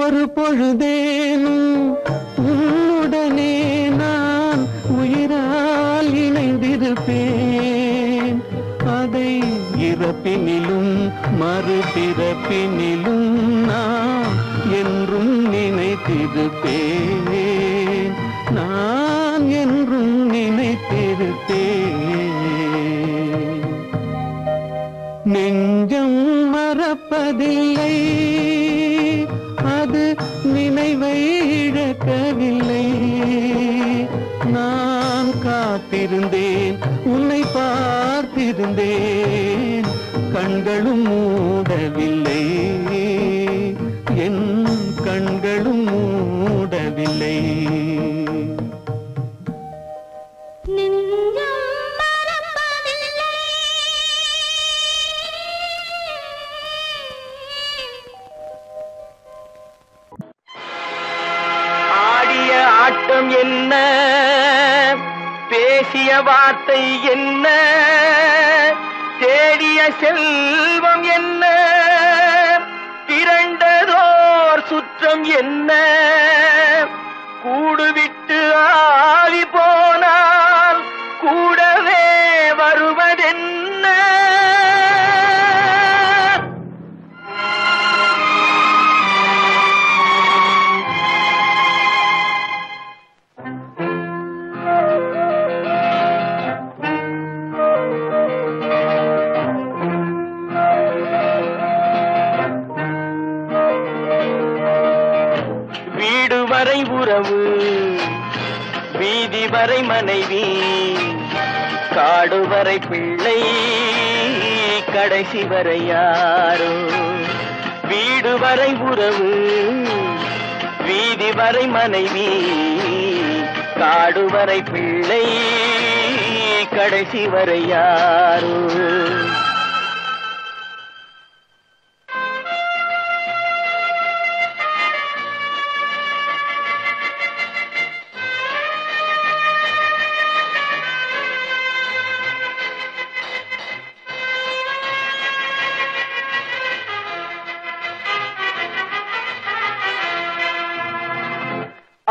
ஒரு பொழுதேனும் உன்னுடனே நான் உயிரால் இணைந்திருப்பேன். அதை இறப்பினிலும் மறுபிறப்பினிலும் நான் என்றும் நினைத்திருப்பேன். நான் என்றும் நினைத்திருப்பேன். நெஞ்சம் மறப்பதில்லை, அது நினைவை இழக்கவில்லை. நான் காத்திருந்தேன், உன்னை பார்த்திருந்தேன், கண்களும் மூடவில்லை, என் கண்களும் மூடவில்லை. ஆட்டம் என்ன, பேசிய வார்த்தை என்ன, தேடிய செல்வம் என்ன, திரண்டதோர் சுற்றம் என்ன, கூடுவிட்டு ஆவி போனால் கூடவே வருவதென்ன. வரை உறவு, வீதி வரை மனைவி, காடு வரை பிள்ளை, கடைசி வரை யாரோ. வீடு வரை உறவு, வீதி வரை மனைவி, காடு வரை பிள்ளை, கடைசி வரை யாரோ.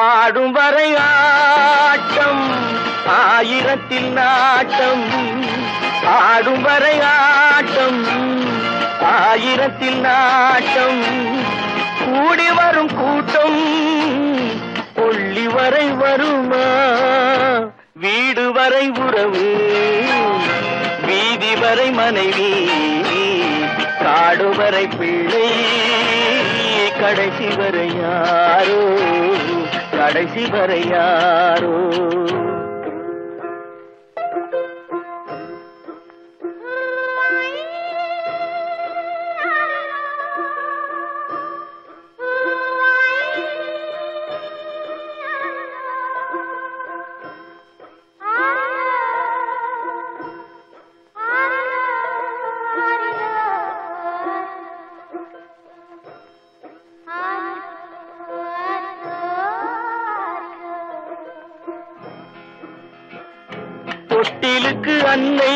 ஆடும் வரை ஆட்டம், ஆயிரத்தில் நாட்டம். ஆடும் வரை ஆட்டம், ஆயிரத்தில் நாட்டம். கூடி வரும் கூட்டம் கொள்ளி வரை வருமா. வீடு வரை உறவு, வீதி வரை மனைவி, காடு வரை பிள்ளை, கடைசி வரை யாரோ, கடைசி வரை யாரோ. தொட்டிலுக்கு அன்னை,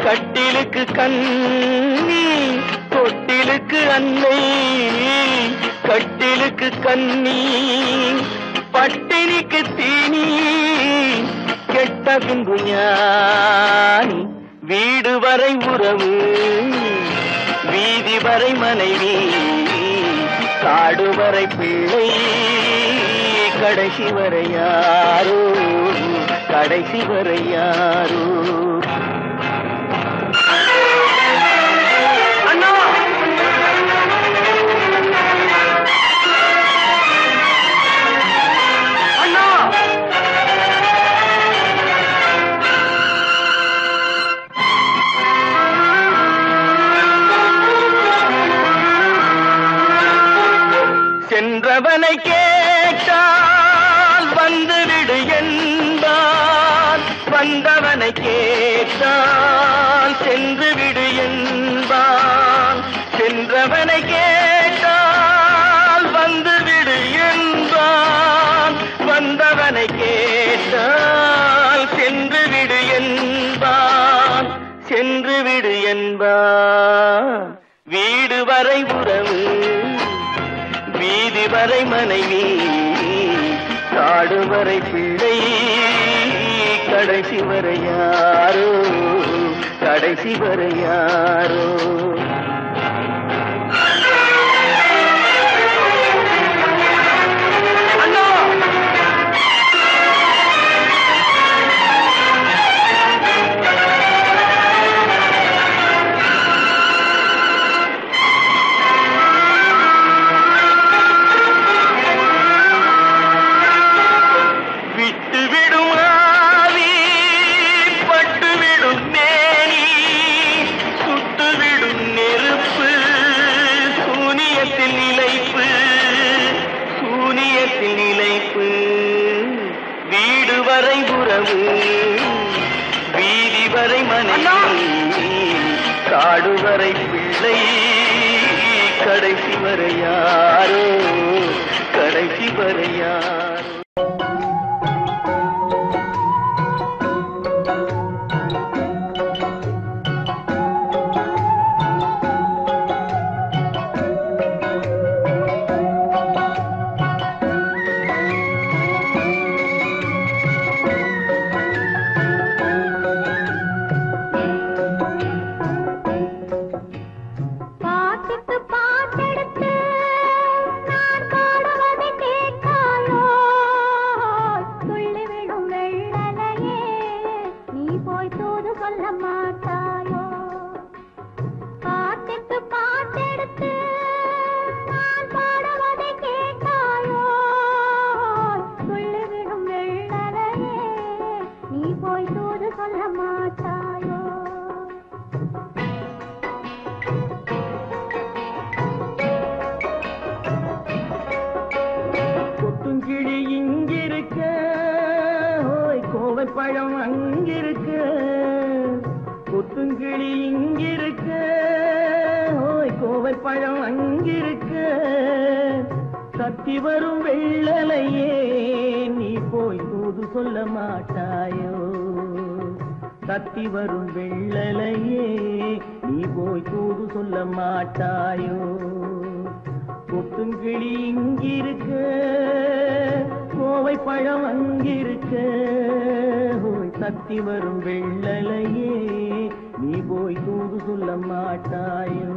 கட்டிலுக்கு கண்ணி. தொட்டிலுக்கு அன்னை, கட்டிலுக்கு கண்ணி. பட்டினிக்கு தீனி, கெட்ட பின்பு ஞானி. வீடு வரை உறவு, வீதி வரை மனைவி, காடு வரை பிள்ளை, கடைசி வரை யாரோ, கடைசி வரை யாரோ. அண்ணா அண்ணா, சென்றவனை கேட்டால் வந்துவிடு என்பான், வந்தவனை கேட்டால் சென்று விடு என்பான். சென்றவனை கேட்டால் வந்துவிடு என்பான், வந்தவனை கேட்டால் சென்று விடு என்பான், சென்று விடு என்பான். வீடு வரை உறவு, வரை மனைவி காடு வரை பிள்ளை கடைசி வரை யாரோ கடைசி வரை யாரோ வீதி வரை மனைவி காடு வரை பிள்ளை கடைசி வரை யாரோ கடைசி வரை யாரோ பழம் அங்கிருக்க கொத்துங்கிளி இங்கிருக்க ஓய் கோவை பழம் அங்கிருக்க சத்தி வரும் வெள்ளலையே நீ போய் தூது சொல்ல மாட்டாயோ சத்தி வரும் வெள்ளலையே நீ போய் தூது சொல்ல மாட்டாயோ கொத்துங்கிளி இங்கிருக்க கோவை பழம் அங்கிருக்க சக்தி வரும் வெள்ளலையே நீ போய் தூது சொல்ல மாட்டாயோ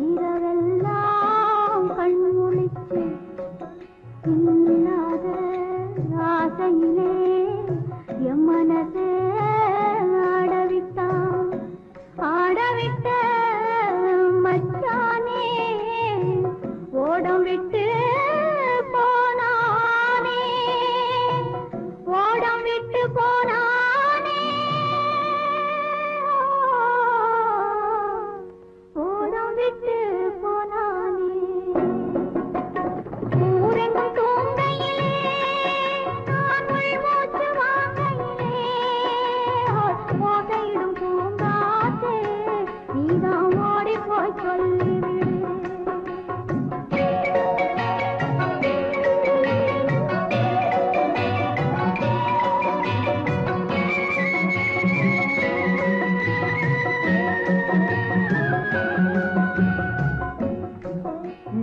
இரவெல்லாம் கண்முழிச்சு இல்லாத ஆசையிலே என் மனசே ஆடவிட்ட மச்சானே ஓடம் விட்டு போனானே ஓடம் விட்டு போனானே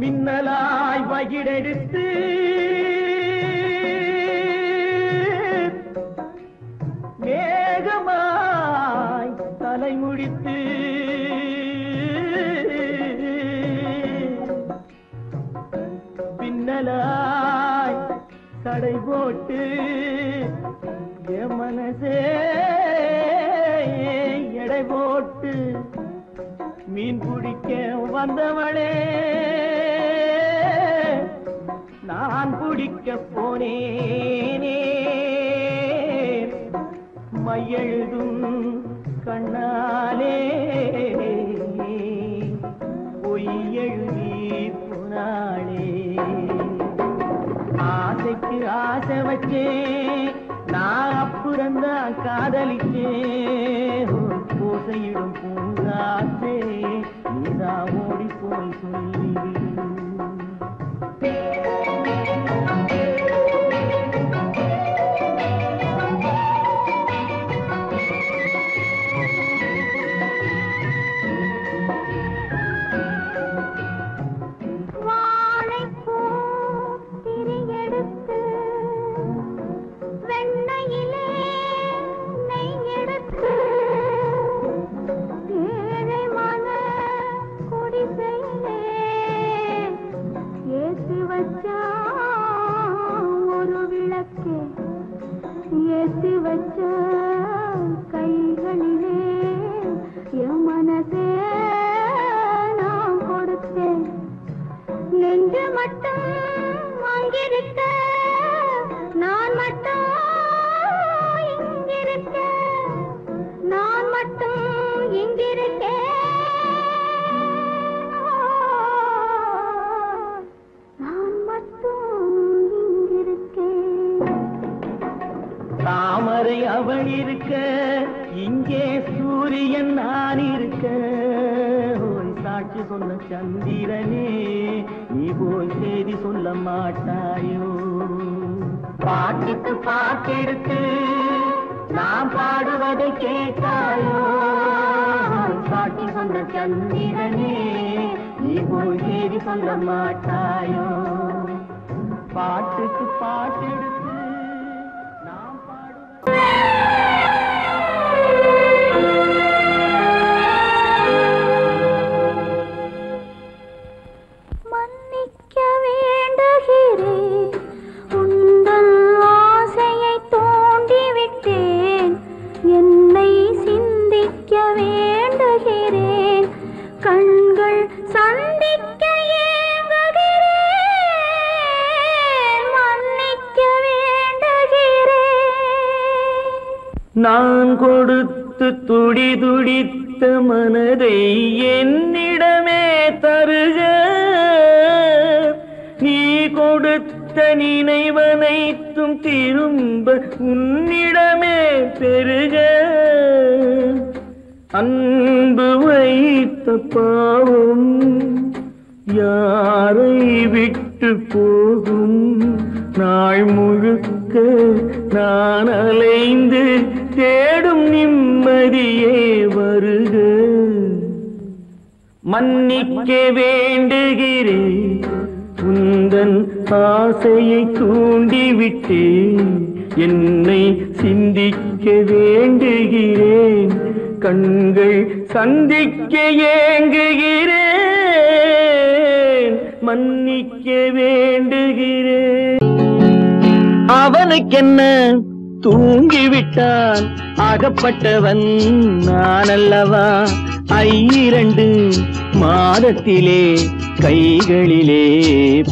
மின்னலாய் வகிடெடுத்து மேகமாய் தலைமுடித்து பின்னலாய் தடை போட்டு என் மனசே எடை போட்டு மீன் பிடிக்க வந்தவளே நான் பிடிக்க போனேனே மையெழுதும் கண்ணாலே பொய் எழுதி நினைச்சேன் நான் அப்புறந்தான் காதலிச்சேன் பூசையிடும் பூங்காற்றே நீதான் ஓடி போய் சொல்லிவிடு தாமரை அவள் இருக்க இங்கே சூரியன் நான் இருக்க சாட்சி சொன்ன சந்திரனே நீ போய் செய்தி சொல்ல மாட்டாயோ பாட்டுக்கு பாட்டெடுத்து நான் பாடுவதை கேட்டாயோ சாட்சி சொன்ன சந்திரனே நீ போய் செய்தி சொல்ல மாட்டாயோ பாட்டுக்கு பாட்டெடுத்து நான் கொடுத்து துடி துடித்த மனதை என்னிடமே தருக நீ கொடுத்த நினைவனைத்தும் திரும்ப உன்னிடமே பெருக அன்பு வைத்த பாவம் யாரை விட்டு போகும் நாள் முழுக்க நான் அலைந்து தேடும் நிம்மதியே வருக மன்னிக்க வேண்டுகிறேன் உந்தன் ஆசையை தூண்டிவிட்டேன் என்னை சிந்திக்க வேண்டுகிறேன் கண்கள் சந்திக்க ஏங்குகிறேன் மன்னிக்க வேண்டுகிறேன் அவனுக்கென்ன தூங்கிவிட்டான் அகப்பட்டவன் நான் அல்லவா 2 மாதத்திலே கைகளிலே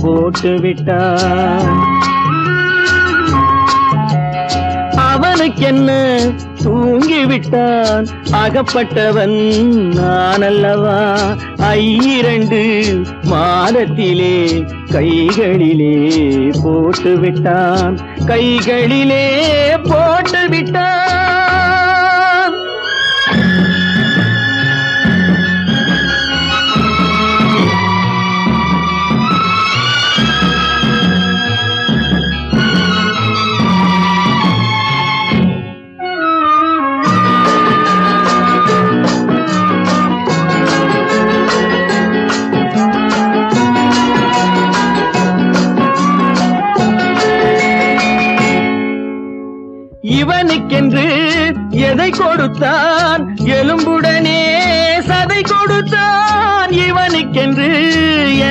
போட்டுவிட்டான் அவனுக்கென்ன தூங்கிவிட்டான் அகப்பட்டவன் நான் அல்லவா 2 மாதத்திலே கைகளிலே போட்டுவிட்டான் கைகளிலே போட்டுவிட்டான் இவனுக்கென்று எதை கொடுத்தான் எலும்புடனே சதை கொடுத்தான் இவனுக்கென்று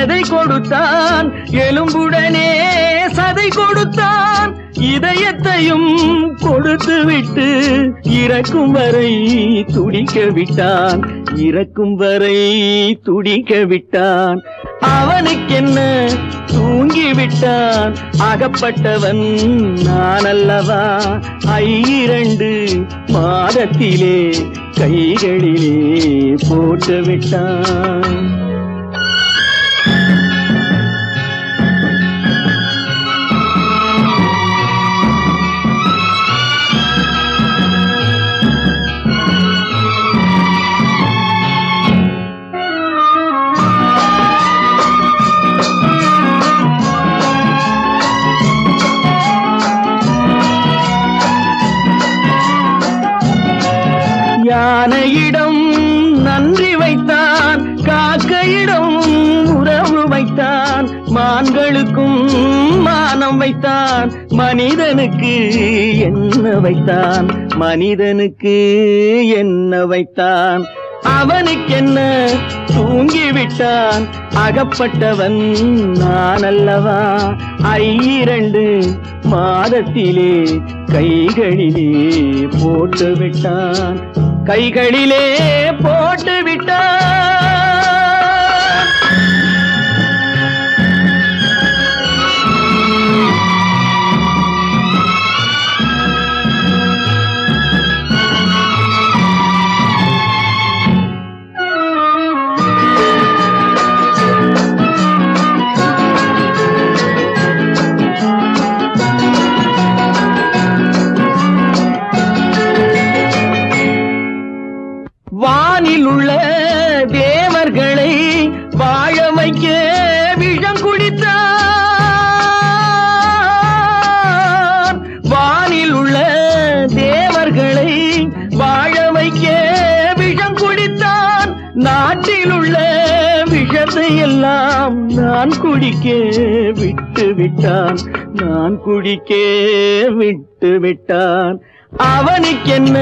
எதை கொடுத்தான் எலும்புடனே சதை கொடுத்தான் இதயத்தையும் கொடுத்து விட்டு இறக்கும் வரை துடிக்க விட்டான் இறக்கும் வரை துடிக்க விட்டான் அவனுக்கென்ன தூங்கிவிட்டான் அகப்பட்டவன் நான் அல்லவா 2 மாதத்திலே கைகளிலே போட்டுவிட்டான் மிருகங்களுக்கும் மானம் வைத்தான், மனிதனுக்கு என்ன வைத்தான், மனிதனுக்கு என்ன வைத்தான். அவனுக்கென்ன தூங்கிவிட்டான், அகப்பட்டவன் நான் அல்லவா. 2 மாதத்திலே கைகளிலே போட்டு விட்டான், கைகளிலே போட்டு விட்டான். வானில் உள்ள தேவர்களை வாழ வைக்க விஷம் குடித்தான். வானில் உள்ள தேவர்களை வாழ வைக்க விஷம் குடித்தான். நாட்டில் உள்ள விஷத்தை எல்லாம் நான் குடிக்க விட்டு விட்டான், நான் குடிக்க விட்டு விட்டான். அவனுக்கென்ன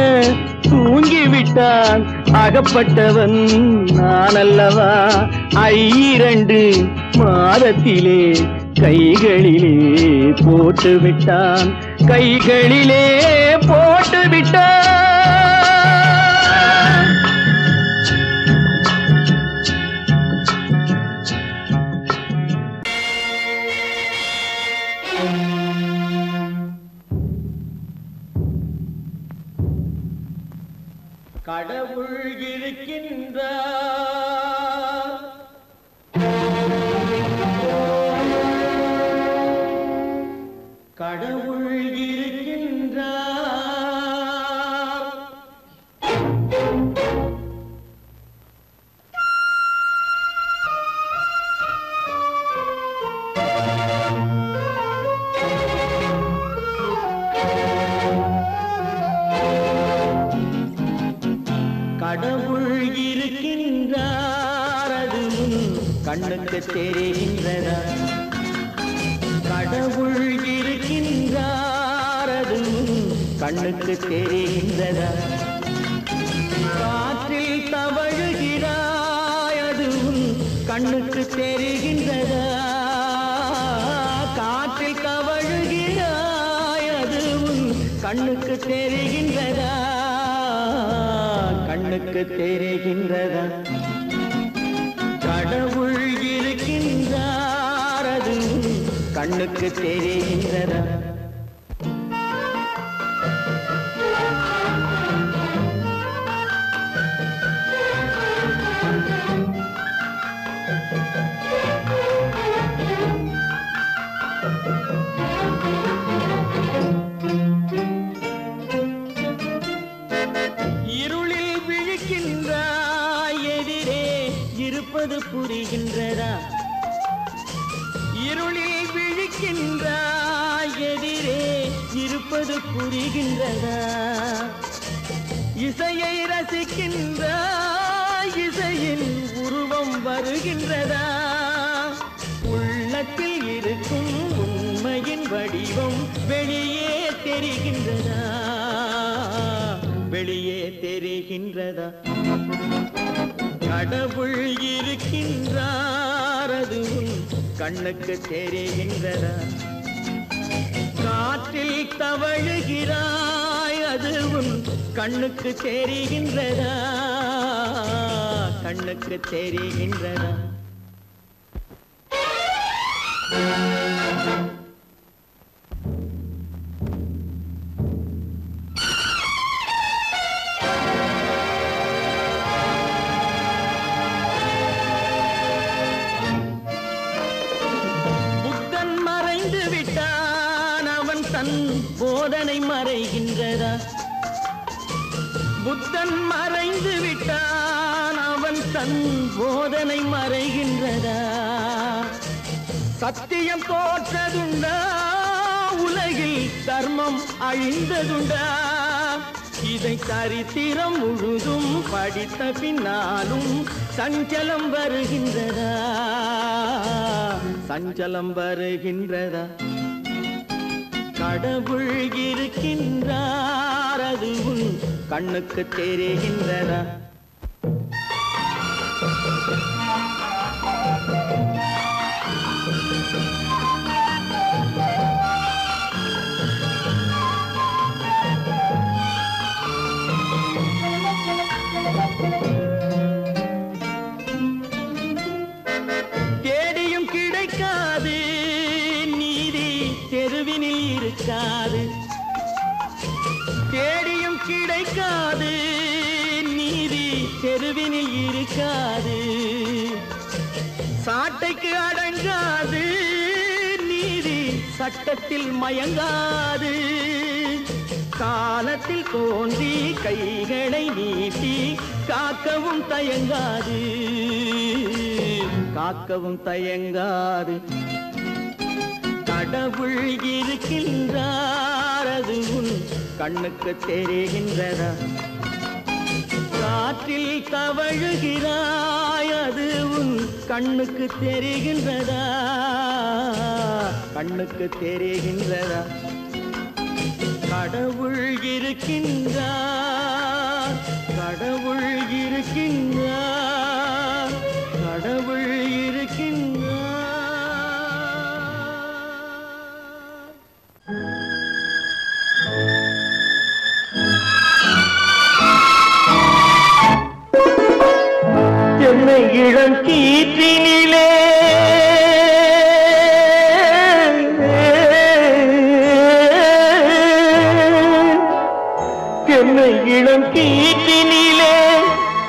தூங்கிவிட்டான், அகப்பட்டவன் நான் அல்லவா. 2 மாதத்திலே கைகளிலே போட்டு விட்டான், கைகளிலே போட்டு விட்டான். கடவுள் இருக்கின்றார், கடவுள் இருக்கின்றார். கடவுள் இருக்கின்றார், அது கண்ணுக்கு தெரிகின்றதா. கடவுள் இருக்கின்றார், அது கண்ணுக்கு தெரிகின்றதா. காற்றில் தவழுகிறாய், அது கண்ணுக்கு தெரிகின்றதா. காற்றில் தவழுகிறாய், அது கண்ணுக்கு தெரிகின்றதா, கண்ணுக்கு தெரிகின்றதா. கடவுள் இருக்கின்றார், அது கண்ணுக்கு தெரிகின்றதா. இருளில் விழிக்கின்றாய், எதிரே இருப்பது புரிகின்றதா. இருளில் விழிக்கின்றாய், எதிரே இருப்பது புரிகின்றதா. இசையை ரசிக்கின்றாய், இசையின் உருவம் வருகின்றதா. உள்ளத்தில் இருக்கும் உண்மையின் வடிவம் வெளியே தெரிகின்றதா, வெளியே தெரிகின்றதா. கடவுள் இருக்கின்றார், அது கண்ணுக்கு தெரிகின்றதா. காற்றில் தவழுகிறாய், அது கண்ணுக்கு தெரிகின்றதா, கண்ணுக்கு தெரிகின்றதா. புத்தன் மறைந்து விட்டான், அவன் தன் போதனை மறைகின்றதா. புத்தன் மறைந்து விட்டான், அவன் தன் போதனை மறைகின்றதா. சத்தியம் தோற்றதுண்டா, உலகில் தர்மம் அழிந்ததுண்டா. இதை சரித்திரம் முழுதும் படித்த பின்னாலும் சஞ்சலம் வருகின்றதா, சஞ்சலம் வருகின்றதா? கடவுள் இருக்கின்றார், அது உன் கண்ணுக்கு தெரிகின்றதா? தேடியும் கிடைக்காது நீதி தெருவினில் இருக்காது. தேடியும் கிடைக்காது நீதி தெருவினில் இருக்காது. சாட்டைக்கு அடங்காது நீதி சட்டத்தில் மயங்காது. காலத்தில் தோன்றி கைகளை நீட்டி காக்கவும் தயங்காது, காக்கவும் தயங்காது. கடவுள் இருக்கின்றார், அது உன் கண்ணுக்கு தெரிகின்றதா? காற்றில் தவழுகிறாய், அது உன் கண்ணுக்கு தெரிகின்றதா? கண்ணுக்கு தெரிகின்றதா? கடவுள் இருக்கின்றார், கடவுள் இருக்கின்றார், கடவுள் இருக்கின்றார். என்னை இளங்கீற்றினிலே என்னை இளம் கீற்றினிலே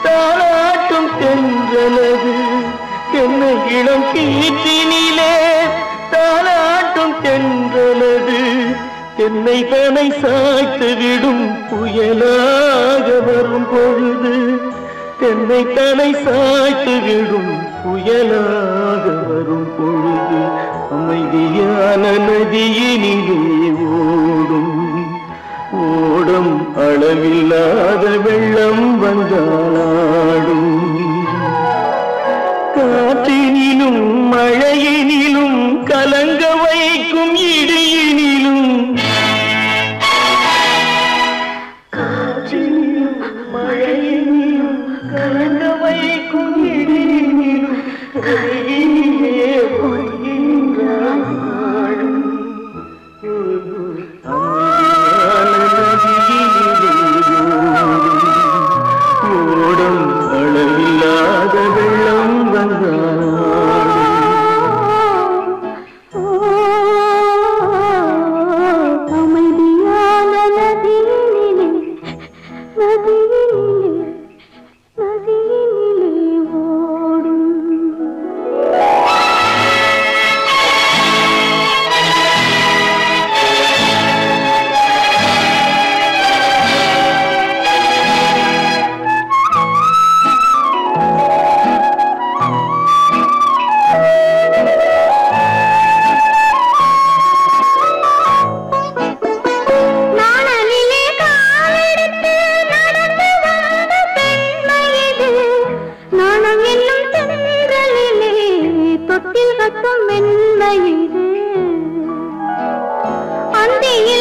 தாளாட்டும் தென்றலது. என்னை இளம் கீற்றினிலே தாளாட்டும் தென்றலது. என்னை தனை சாய்த்து விடும் புயலாக வரும் பொழுது. என்னை தனை சாய்த்து விடும் புயலாக வரும் பொழுது. அமைதியான நதியினிலே ஓடும் ஓடும் அளவில்லாத வெள்ளம் வந்தாடும். காற்றினிலும் மழையினிலும் கலங்க வைக்கும் இடியினிலும். காற்றினிலும் மழையினிலும் கலங்க வைக்கும் இடியினிலும் கையிலே போகின்றான் நாடும். ஓடும் அளவில்லாத வெள்ளம் வந்தாடும். அமைதியான நதியினிலே நதியினிலே நதியினிலே ஓடும். நாணலிலே காலெடுத்து நடந்து வந்த பெண்மையது. நாணம் என்னும் தென்றலிலே தொட்டில் கட்டும் மென்மையது. அந்தியில்